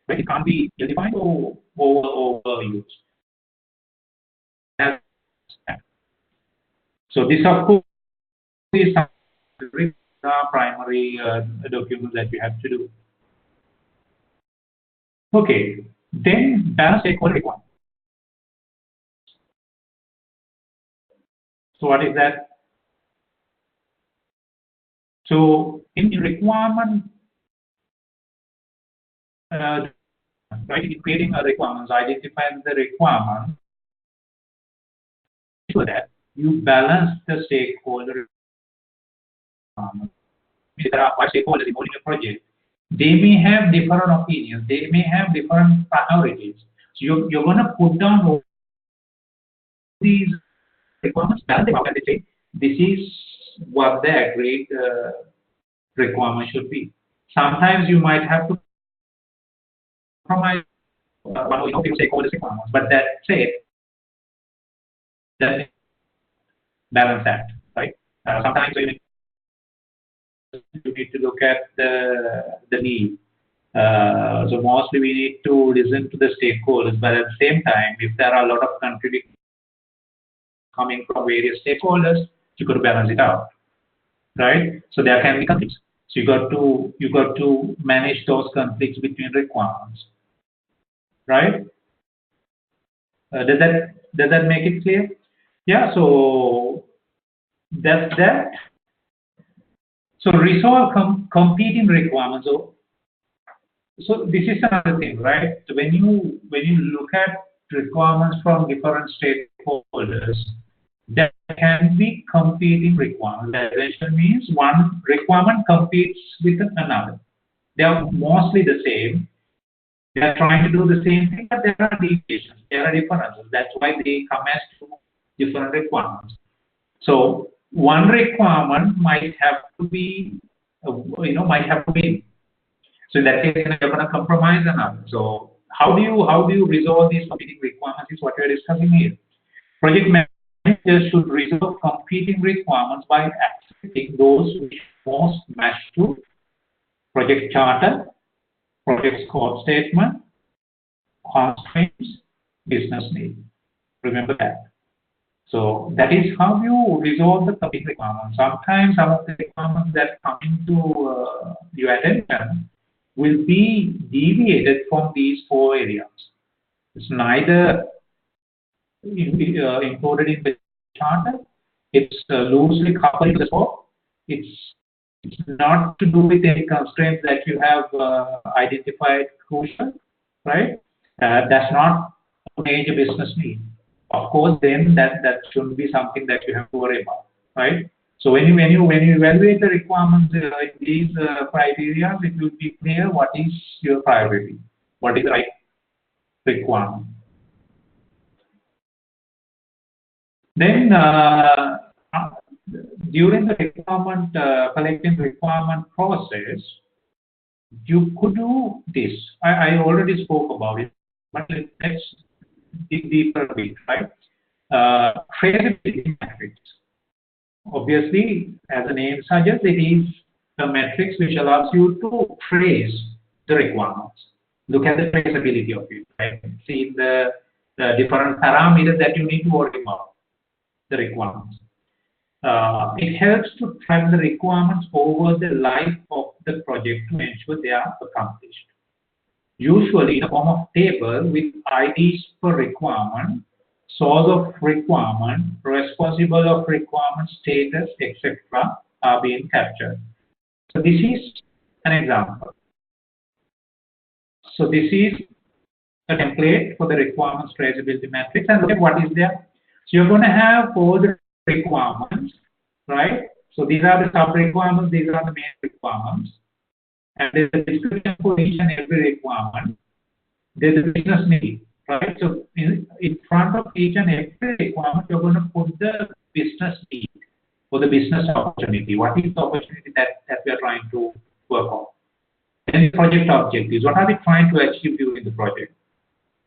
it can't be ill-defined or overused. So this, of course, is the primary document that you have to do. Okay, then balance stakeholder requirement. So what is that? So in requirement, right, in creating a requirements, identifying the requirement, so that you balance the stakeholder requirement. There are 5 stakeholders involved in a project. They may have different opinions. They may have different priorities. So you're going to put down all these requirements, balance them out, and they say this is what the agreed requirement should be. Sometimes you might have to compromise one of your stakeholders' requirements, but that said, that balance that, right? Sometimes you need to look at the need. So mostly we need to listen to the stakeholders, but at the same time, if there are a lot of contradictions coming from various stakeholders, you got to balance it out, right? So there can be conflicts. So you got to manage those conflicts between requirements, right? Does that make it clear? Yeah. So that's that. So resolve competing requirements. So this is another thing, right? So when you look at requirements from different stakeholders, there can be competing requirements. That essentially means one requirement competes with another. They are mostly the same. They are trying to do the same thing, but there are deviations, there are differences. That's why they come as two different requirements. So one requirement might have to be, might have to be. So in that case, you're going to compromise another. So how do you resolve these competing requirements? Is what we are discussing here. Project managers should resolve competing requirements by accepting those which most match to project charter, project scope statement, constraints, business need. Remember that. So that is how you resolve the competing requirements. Sometimes some of the requirements that come into your attention will be deviated from these four areas. It's neither included in the charter, it's loosely coupled to the scope, it's not to do with any constraints that you have identified crucial, right? That's not a major business need. Of course, then that shouldn't be something that you have to worry about, right? So when you evaluate the requirements in these criteria, it will be clear what is your priority, what is the right requirement. Then during the requirement collecting requirement process, you could do this. I already spoke about it, but let's dig deeper a bit, right? Traceability matrix. Obviously, as the name suggests, it is a matrix which allows you to trace the requirements. Look at the traceability of it, right? See the different parameters that you need to worry about the requirements. It helps to track the requirements over the life of the project to ensure they are accomplished. Usually in the form of table with IDs per requirement, source of requirement, responsible of requirement status, etc. are being captured. So this is an example. So this is a template for the requirements traceability matrix, and look at what is there. So you're going to have all the requirements, right? So these are the sub requirements, these are the main requirements, and there's a description for each and every requirement. There's a business need, right? So in front of each and every requirement, you're going to put the business need or the business opportunity. What is the opportunity that we are trying to work on? And the project objectives. What are we trying to achieve during the project?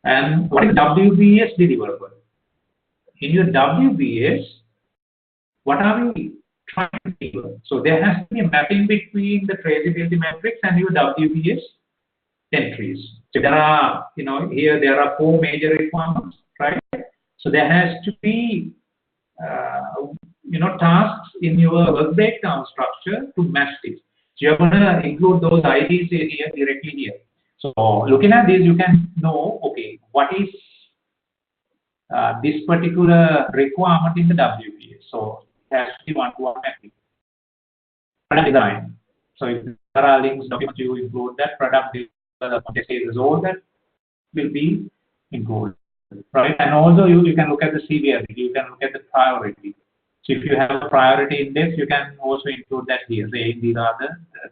And what is WBS deliverable? In your WBS, what are we trying to deliver? So there has to be a mapping between the traceability matrix and your WBS entries. So there are, here there are four major requirements, right? So there has to be, tasks in your work breakdown structure to match this. So you're going to include those IDs here directly here. So looking at this, you can know, okay, what is this particular requirement in the WBS. So it has to be one-to-one mapping. Product design. So if there are links, documents, you include that. Product design, all that will be included, right? And also you can look at the severity, you can look at the priority. So if you have a priority index, you can also include that here, saying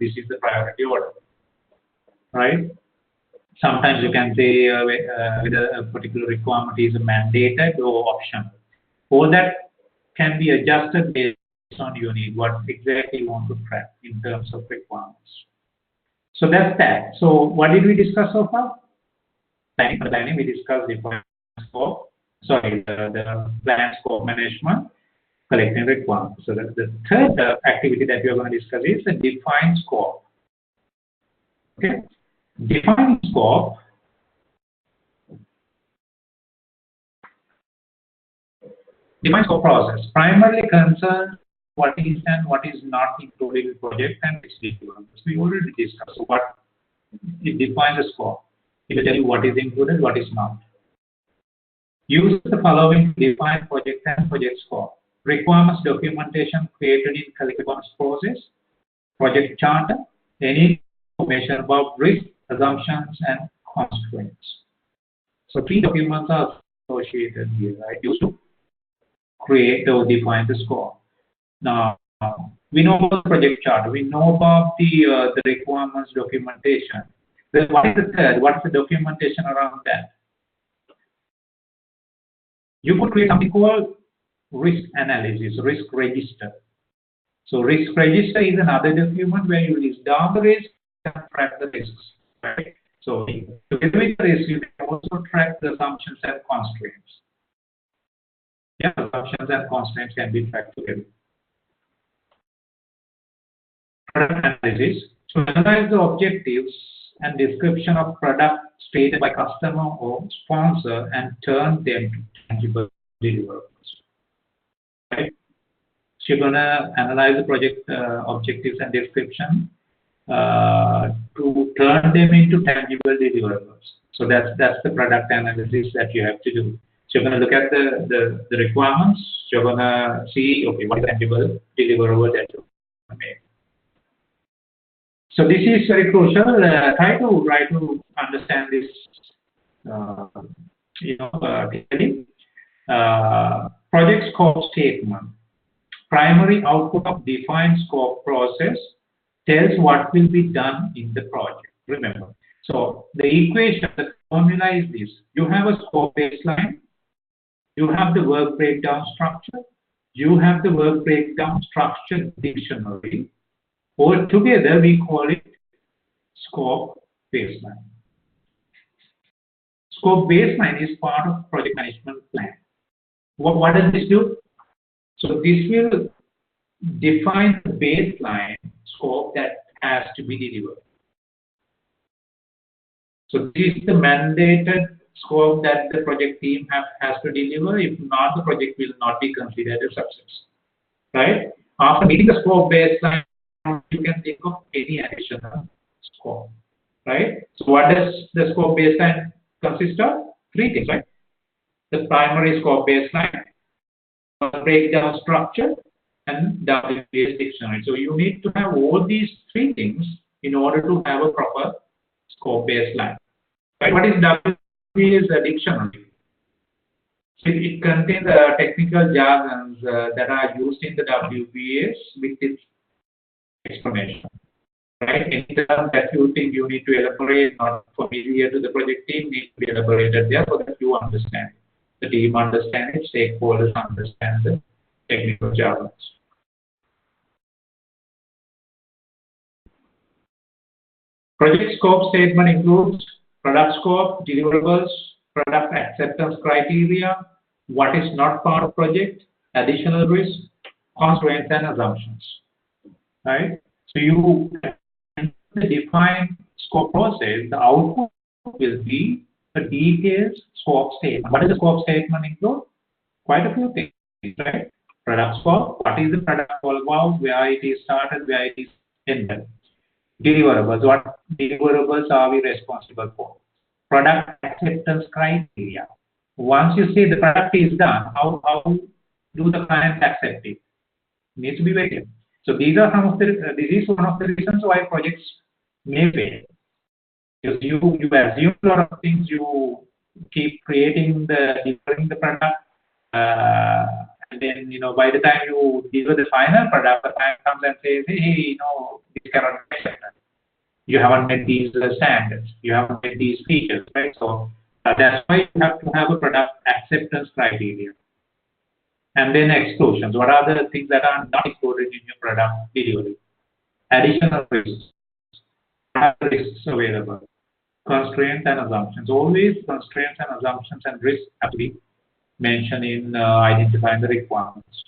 this is the priority order, right? Sometimes you can say whether a particular requirement is mandated or optional. All that can be adjusted based on your need, what exactly you want to track in terms of requirements. So that's that. So what did we discuss so far? Planning, we discussed the scope, the plan scope management, collecting requirements. So the third activity that we are going to discuss is the define scope. Okay, defining scope. Define scope process primarily concerns what is and what is not included in the project and its deliverables. We already discussed what it defines the scope. It will tell you what is included, what is not. Use the following to define project and project scope. Requirements documentation created in collectibles process, project charter, any information about risk, assumptions, and constraints. So three documents are associated here, right? Use to create or define the scope. Now, we know about the project chart. We know about the requirements documentation. Then what is the third? What's the documentation around that? You could create something called risk analysis, risk register. So risk register is another document where you list down the risk and track the risks. Right? So together with the risk, you can also track the assumptions and constraints. Yeah, assumptions and constraints can be tracked together. Product analysis to analyze the objectives and description of product stated by customer or sponsor and turn them to tangible deliverables. Right? So you're gonna analyze the project objectives and description to turn them into tangible deliverables. So that's the product analysis that you have to do. So you're gonna look at the requirements. You're gonna see, okay, what is tangible deliverable that you make. So this is very crucial. Try to understand this, clearly. Project scope statement. Primary output of defined scope process tells what will be done in the project. Remember. So the equation, the formula is this. You have a scope baseline. You have the work breakdown structure. You have the work breakdown structure dictionary. All together, we call it scope baseline. Scope baseline is part of project management plan. What does this do? So this will define the baseline scope that has to be delivered. So this is the mandated scope that the project team has to deliver. If not, the project will not be considered a success. Right? After meeting the scope baseline, you can think of any additional scope. Right? So what does the scope baseline consist of? Three things, right? The primary scope baseline, breakdown structure, and WPS dictionary. So you need to have all these three things in order to have a proper scope baseline. Right? What is WPS dictionary? So it contains technical jargons that are used in the WPS with its explanation. Right? Any term that you think you need to elaborate, not familiar to the project team, needs to be elaborated there so that you understand. The team understand it, stakeholders understand the technical jargons. Project scope statement includes product scope, deliverables, product acceptance criteria, what is not part of project, additional risk, constraints and assumptions. Right? So you define scope process, the output will be a detailed scope statement. What does the scope statement include? Quite a few things, right? Product scope, what is the product all about, where it is started, where it is ended. Deliverables, what deliverables are we responsible for? Product acceptance criteria. Once you say the product is done, how do the clients accept it? Needs to be very clear. So these are some of the, this is one of the reasons why projects may fail. Because you assume a lot of things, you keep creating delivering the product, and then by the time you deliver the final product, the client comes and says, hey, this cannot be accepted. You haven't met these standards, you haven't met these features, right? So that's why you have to have a product acceptance criteria. And then exclusions. What are the things that are not included in your product delivery? Additional risks available. Constraints and assumptions. Always constraints and assumptions and risks have to be mentioned in identifying the requirements.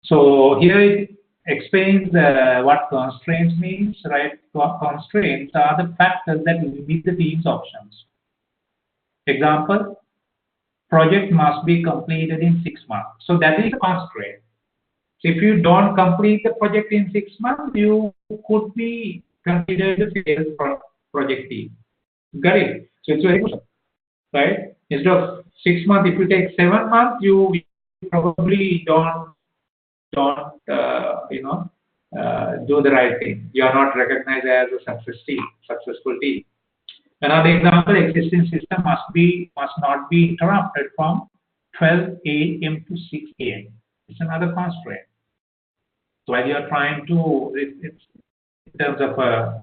So here it explains what constraints means, right? Constraints are the factors that limit the team's options. Example, project must be completed in 6 months. So that is a constraint. So if you don't complete the project in 6 months, you could be considered a failed project team. Got it? So it's very good, right? Instead of 6 months, if you take 7 months, you probably don't do the right thing. You are not recognized as a successful team. Another example, existing system must not be interrupted from 12 a.m. to 6 a.m. It's another constraint. So while you are trying to, it's in terms of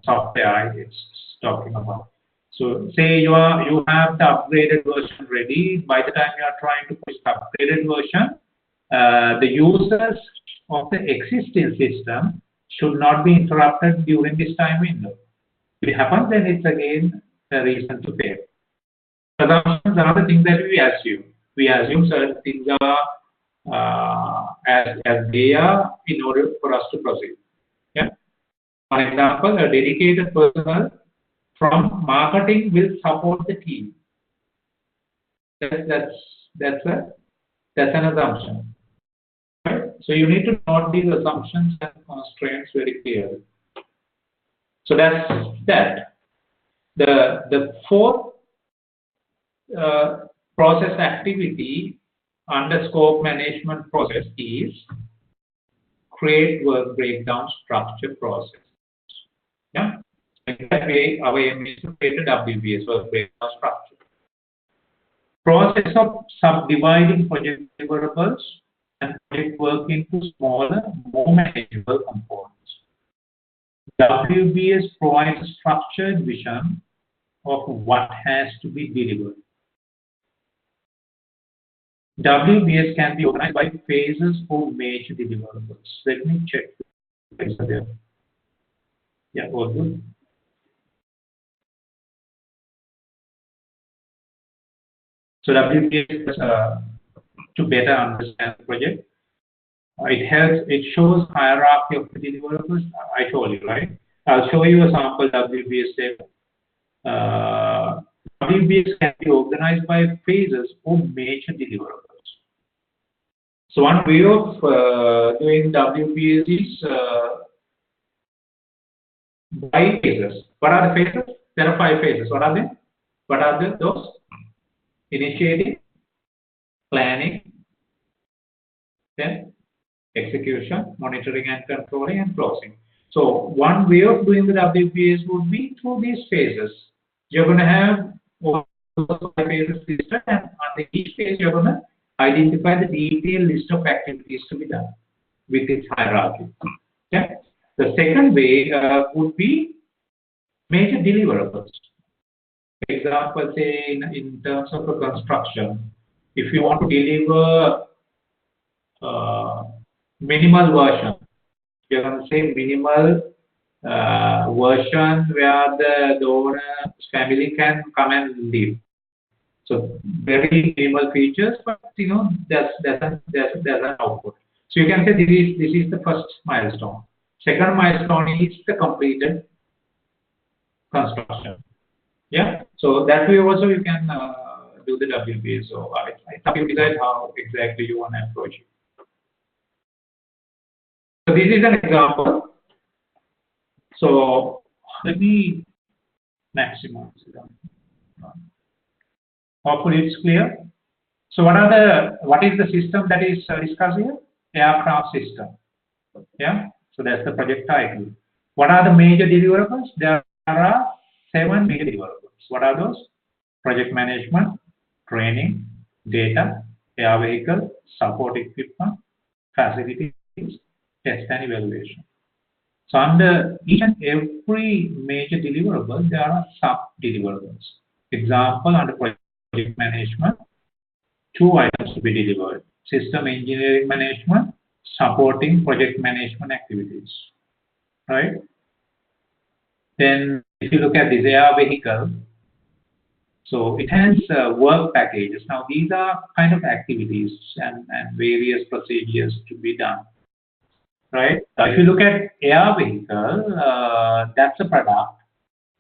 software, it's talking about. So say you have the upgraded version ready. By the time you are trying to push the upgraded version, the users of the existing system should not be interrupted during this time window. If it happens, then it's again a reason to fail. Assumptions are the things that we assume. We assume certain things are as they are in order for us to proceed. Yeah. For example, a dedicated personnel from marketing will support the team. That's an assumption. Right? So you need to note these assumptions and constraints very clearly. So that's that. The fourth process activity under scope management process is create work breakdown structure process. Yeah. In that way, our aim is to create a WBS, work breakdown structure. Process of subdividing project deliverables and project work into smaller, more manageable components. WBS provides a structured vision of what has to be delivered. WBS can be organized by phases or major deliverables. Let me check. Yeah, all good. So WBS to better understand the project. It shows hierarchy of the deliverables. I told you, right? I'll show you a sample WBS table. WBS can be organized by phases or major deliverables. So one way of doing WBS is by phases. What are the phases? There are 5 phases. What are they? What are those? Initiating, planning, then execution, monitoring and controlling, and closing. So one way of doing the WBS would be through these phases. You're going to have all those 5 phases listed, and on each phase you're going to identify the detailed list of activities to be done with its hierarchy. Okay? The second way would be major deliverables. For example, say in terms of a construction, if you want to deliver minimal version, you're going to say minimal version where the owner's family can come and live. So very minimal features, but there's an output. So you can say this is the first milestone. Second milestone is the completed construction. Yeah. So that way also you can do the WBS. So it's up to you decide how exactly you want to approach it. So this is an example. So let me maximize it. Hopefully it's clear. So what is the system that is discussed here? Aircraft system. Yeah. So that's the project title. What are the major deliverables? There are 7 major deliverables. What are those? Project management, training, data, air vehicle, support equipment, facilities, test and evaluation. So under each and every major deliverable, there are sub-deliverables. Example, under project management, 2 items to be delivered. System engineering management, supporting project management activities. Right? Then if you look at this air vehicle, so it has work packages. Now these are kind of activities and various procedures to be done. Right? If you look at air vehicle, that's a product,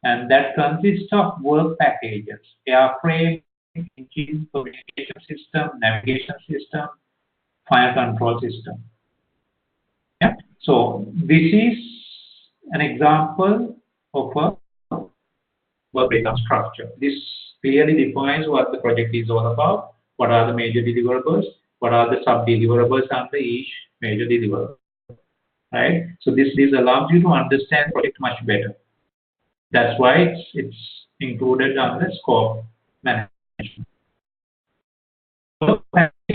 and that consists of work packages: airframe, engine, communication system, navigation system, fire control system. Yeah. So this is an example of a work breakdown structure. This clearly defines what the project is all about. What are the major deliverables? What are the sub-deliverables under each major deliverable? Right? So this allows you to understand project much better. That's why it's included under scope management. So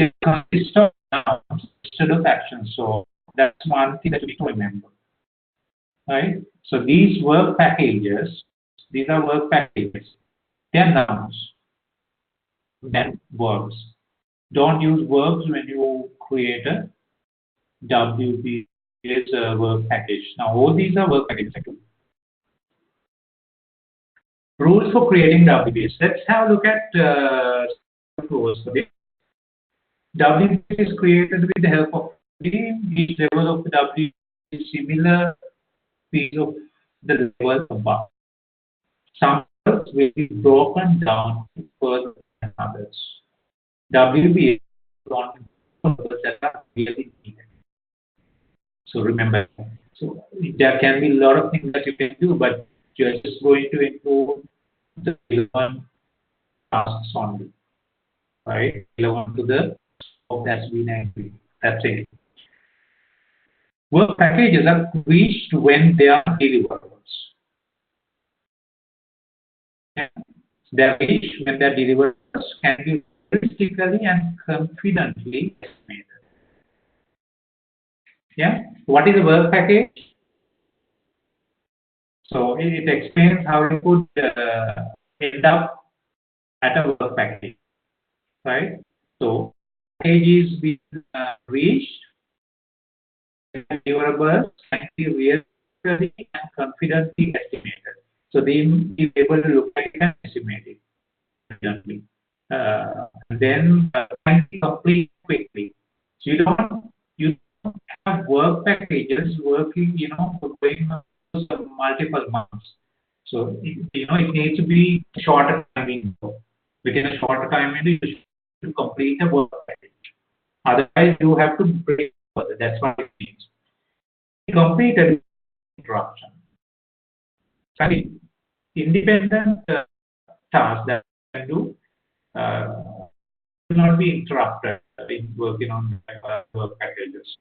it consists of nouns instead of actions. So that's one thing that we need to remember, right? So these work packages, these are work packages. They are nouns, then verbs. Don't use verbs when you create a WPS work package. Now all these are work packages. Rules for creating WPS. Let's have a look at rules for this. WPS is created with the help of team. Each level of the WPS is similar piece of the level above. Some words will be broken down further than others. WPS is on words that are really needed. So remember, so there can be a lot of things that you can do, but you're just going to include the relevant tasks only, right? Relevant to the scope that's been agreed. That's it. Work packages are reached when they are deliverables. They are reached when their deliverables can be realistically and confidently estimated. Yeah. What is a work package? So it explains how you could end up at a work package, right? So package is being reached, deliverables can be realistically and confidently estimated. So they will be able to look at it and estimate it confidently. Then can be complete quickly. So you don't have work packages working, going multiple months. So it needs to be shorter time window. Within a shorter time window, you should complete a work package. Otherwise, you have to break further. That's what it means. Completed interruption. So, independent tasks that you can do will not be interrupted in working on work packages.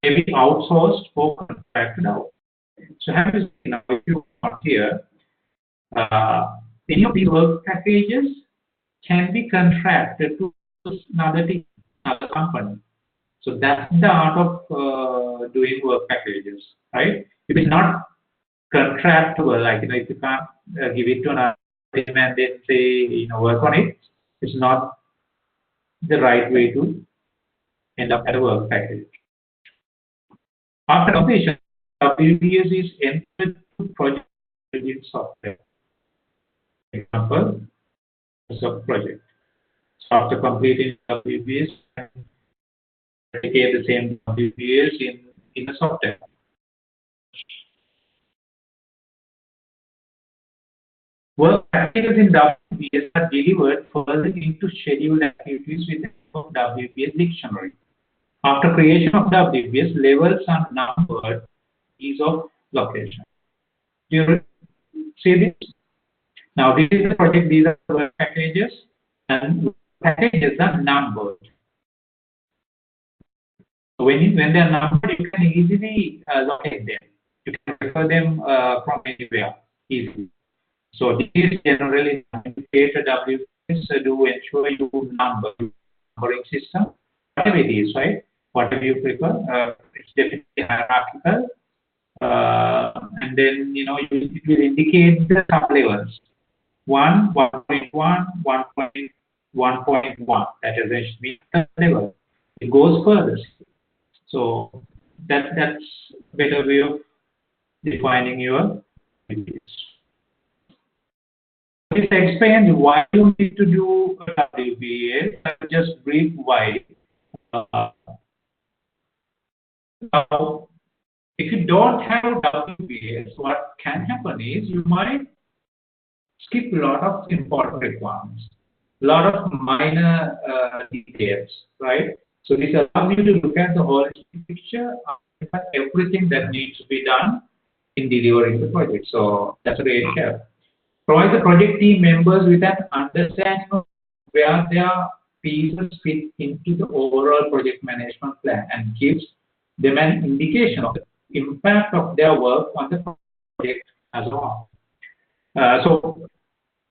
Maybe outsourced or contracted out. So have you seen, if you want here, any of these work packages can be contracted to another team, another company. So that's the art of doing work packages, right? If it's not contractual, like if you can't give it to another team and then say work on it, it's not the right way to end up at a work package. After completion, WPS is entered to project software. Example, sub-project. So after completing WPS, replicate the same WPS in the software. Work packages in WPS are delivered further into scheduled activities with the help of WPS dictionary. After creation of WPS, levels are numbered ease of location. Do you see this? Now this is the project, these are work packages, and packages are numbered. So when they are numbered, you can easily locate them. You can refer them from anywhere easily. So this is generally created WPS to ensure you number numbering system, whatever it is, right? Whatever you prefer, it's definitely hierarchical, and then it will indicate the sub-levels. 1, 1.1, 1.1.1. That is the level. It goes further. So that's a better way of defining your WPS. This explains why you need to do a WPS. I'll just brief why. Now, if you don't have WPS, what can happen is you might skip a lot of important requirements, a lot of minor details, right? So this allows you to look at the holistic picture of everything that needs to be done in delivering the project. So that's a great help. Provide the project team members with an understanding of where their pieces fit into the overall project management plan and gives them an indication of the impact of their work on the project as a whole. So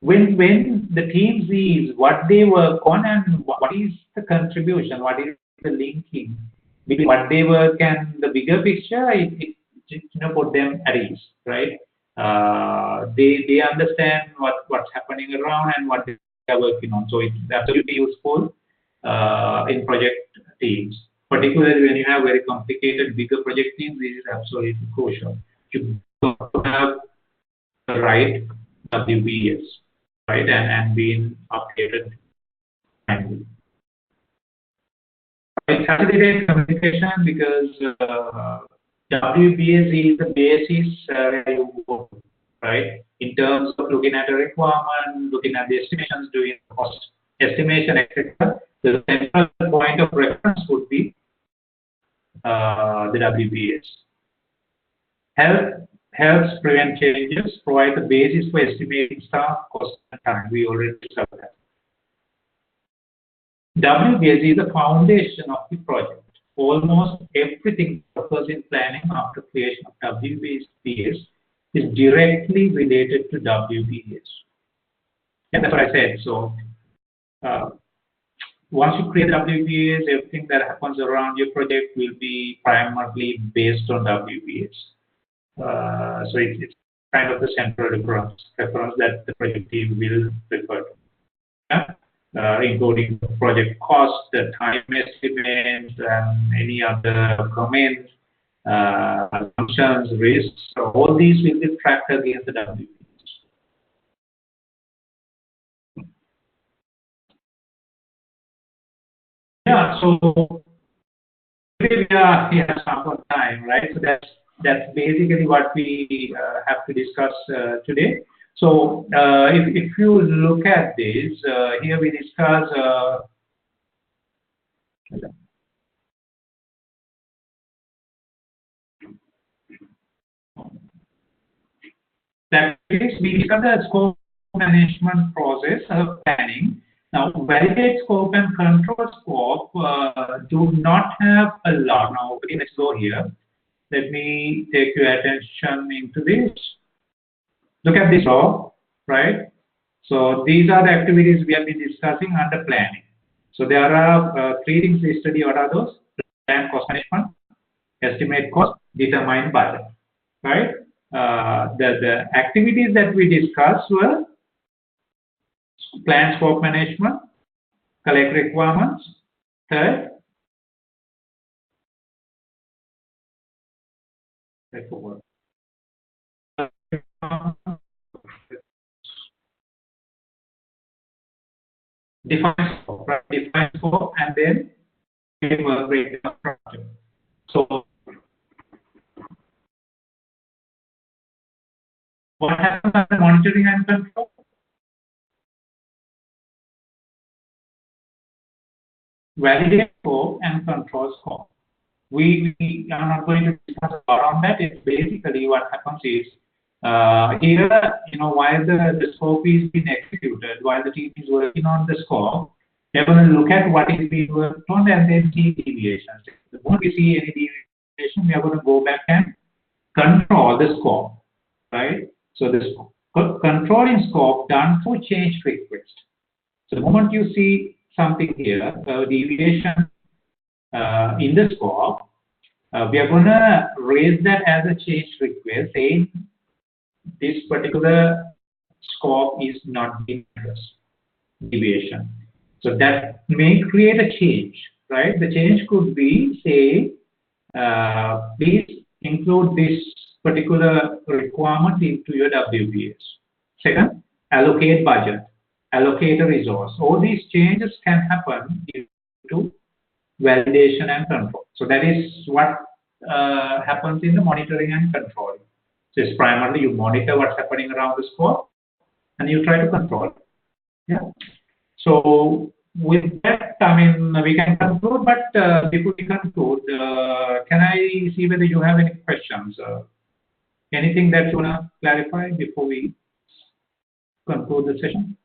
when the team sees what they work on and what is the contribution, what is the linking between what they work and the bigger picture, it put them at ease, right? They understand what's happening around and what they are working on. So it's absolutely useful in project teams, particularly when you have very complicated bigger project teams. This is absolutely crucial. You have the right WBS, right, and being updated timely. It facilitates communication because WBS is the basis where you go, right? In terms of looking at a requirement, looking at the estimations, doing cost estimation, etc. The central point of reference would be the WBS. Helps prevent changes, provide the basis for estimating staff, cost, and time. We already discussed that. WBS is the foundation of the project. Almost everything occurs in planning after creation of WBS is directly related to WBS. And that's what I said. So once you create WBS, everything that happens around your project will be primarily based on WBS. So it's kind of the central reference that the project team will refer to. Yeah? Including the project cost, the time estimates, and any other comments, assumptions, risks. So all these will be tracked against the WBS. Yeah, so we have some time, right? So that's basically what we have to discuss today. So if you look at this, here we discuss that is, we discuss the scope management process of planning. Now, validate scope and control scope do not have a lot. Now, okay, let's go here. Let me take your attention into this. Look at this law, right? So these are the activities we have been discussing under planning. So there are three things listed here. What are those? Plan cost management, estimate cost, determine budget, right? The activities that we discussed were plan scope management, collect requirements, third, define scope, right? Define scope, and then break down project. So what happens after monitoring and control? Validate scope and control scope. We are not going to discuss a lot on that. It's basically what happens is here, while the scope is being executed, while the team is working on the scope, they're going to look at what is being worked on and then see deviations. The moment we see any deviation, we are going to go back and control the scope, right? So the controlling scope done through change request. So the moment you see something here, deviation in the scope, we are going to raise that as a change request, saying this particular scope is not being addressed, deviation. So that may create a change, right? The change could be, say, please include this particular requirement into your WBS. Second, allocate budget, allocate a resource. All these changes can happen due to validation and control. So that is what happens in the monitoring and controlling. So it's primarily you monitor what's happening around the scope and you try to control it. Yeah. So with that, I mean, we can conclude, but before we conclude, can I see whether you have any questions? Anything that you want to clarify before we conclude the session?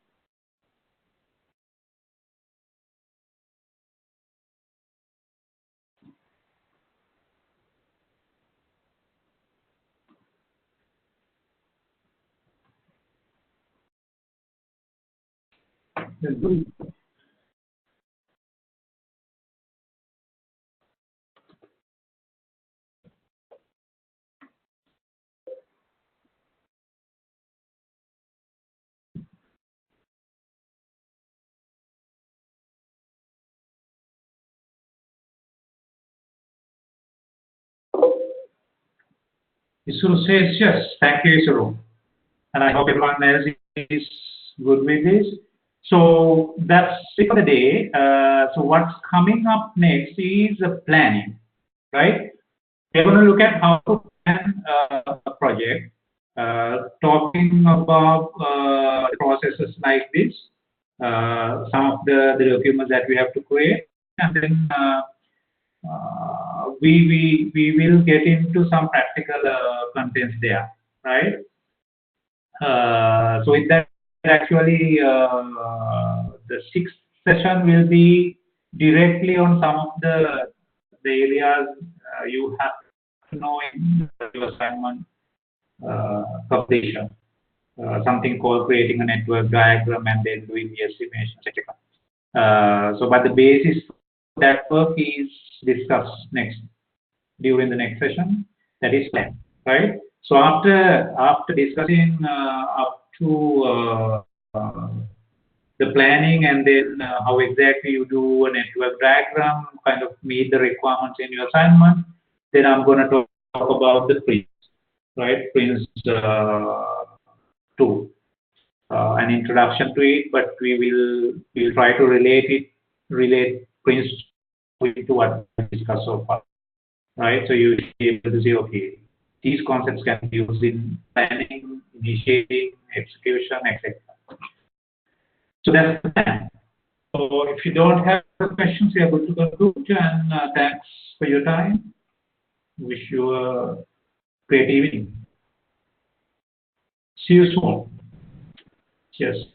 Isuru says yes. Thank you, Isuru. And I hope everyone else is good with this. So that's it for the day. So what's coming up next is planning, right? We're going to look at how to plan a project, talking about processes like this, some of the documents that we have to create, and then we will get into some practical contents there, right? So with that, actually, the sixth session will be directly on some of the areas you have to know in your assignment completion. Something called creating a network diagram and then doing the estimation, etc. So, but the basis for that work is discussed next during the next session. That is plan, right? So after discussing up to the planning and then how exactly you do a network diagram, kind of meet the requirements in your assignment, then I'm going to talk about the prints, right? Prints 2, an introduction to it, but we'll try to relate prints to what we discussed so far, right? So you'll be able to say, okay, these concepts can be used in planning, initiating, execution, etc. So that's the plan. So if you don't have questions, we are able to conclude. And thanks for your time. Wish you a great evening. See you soon. Cheers.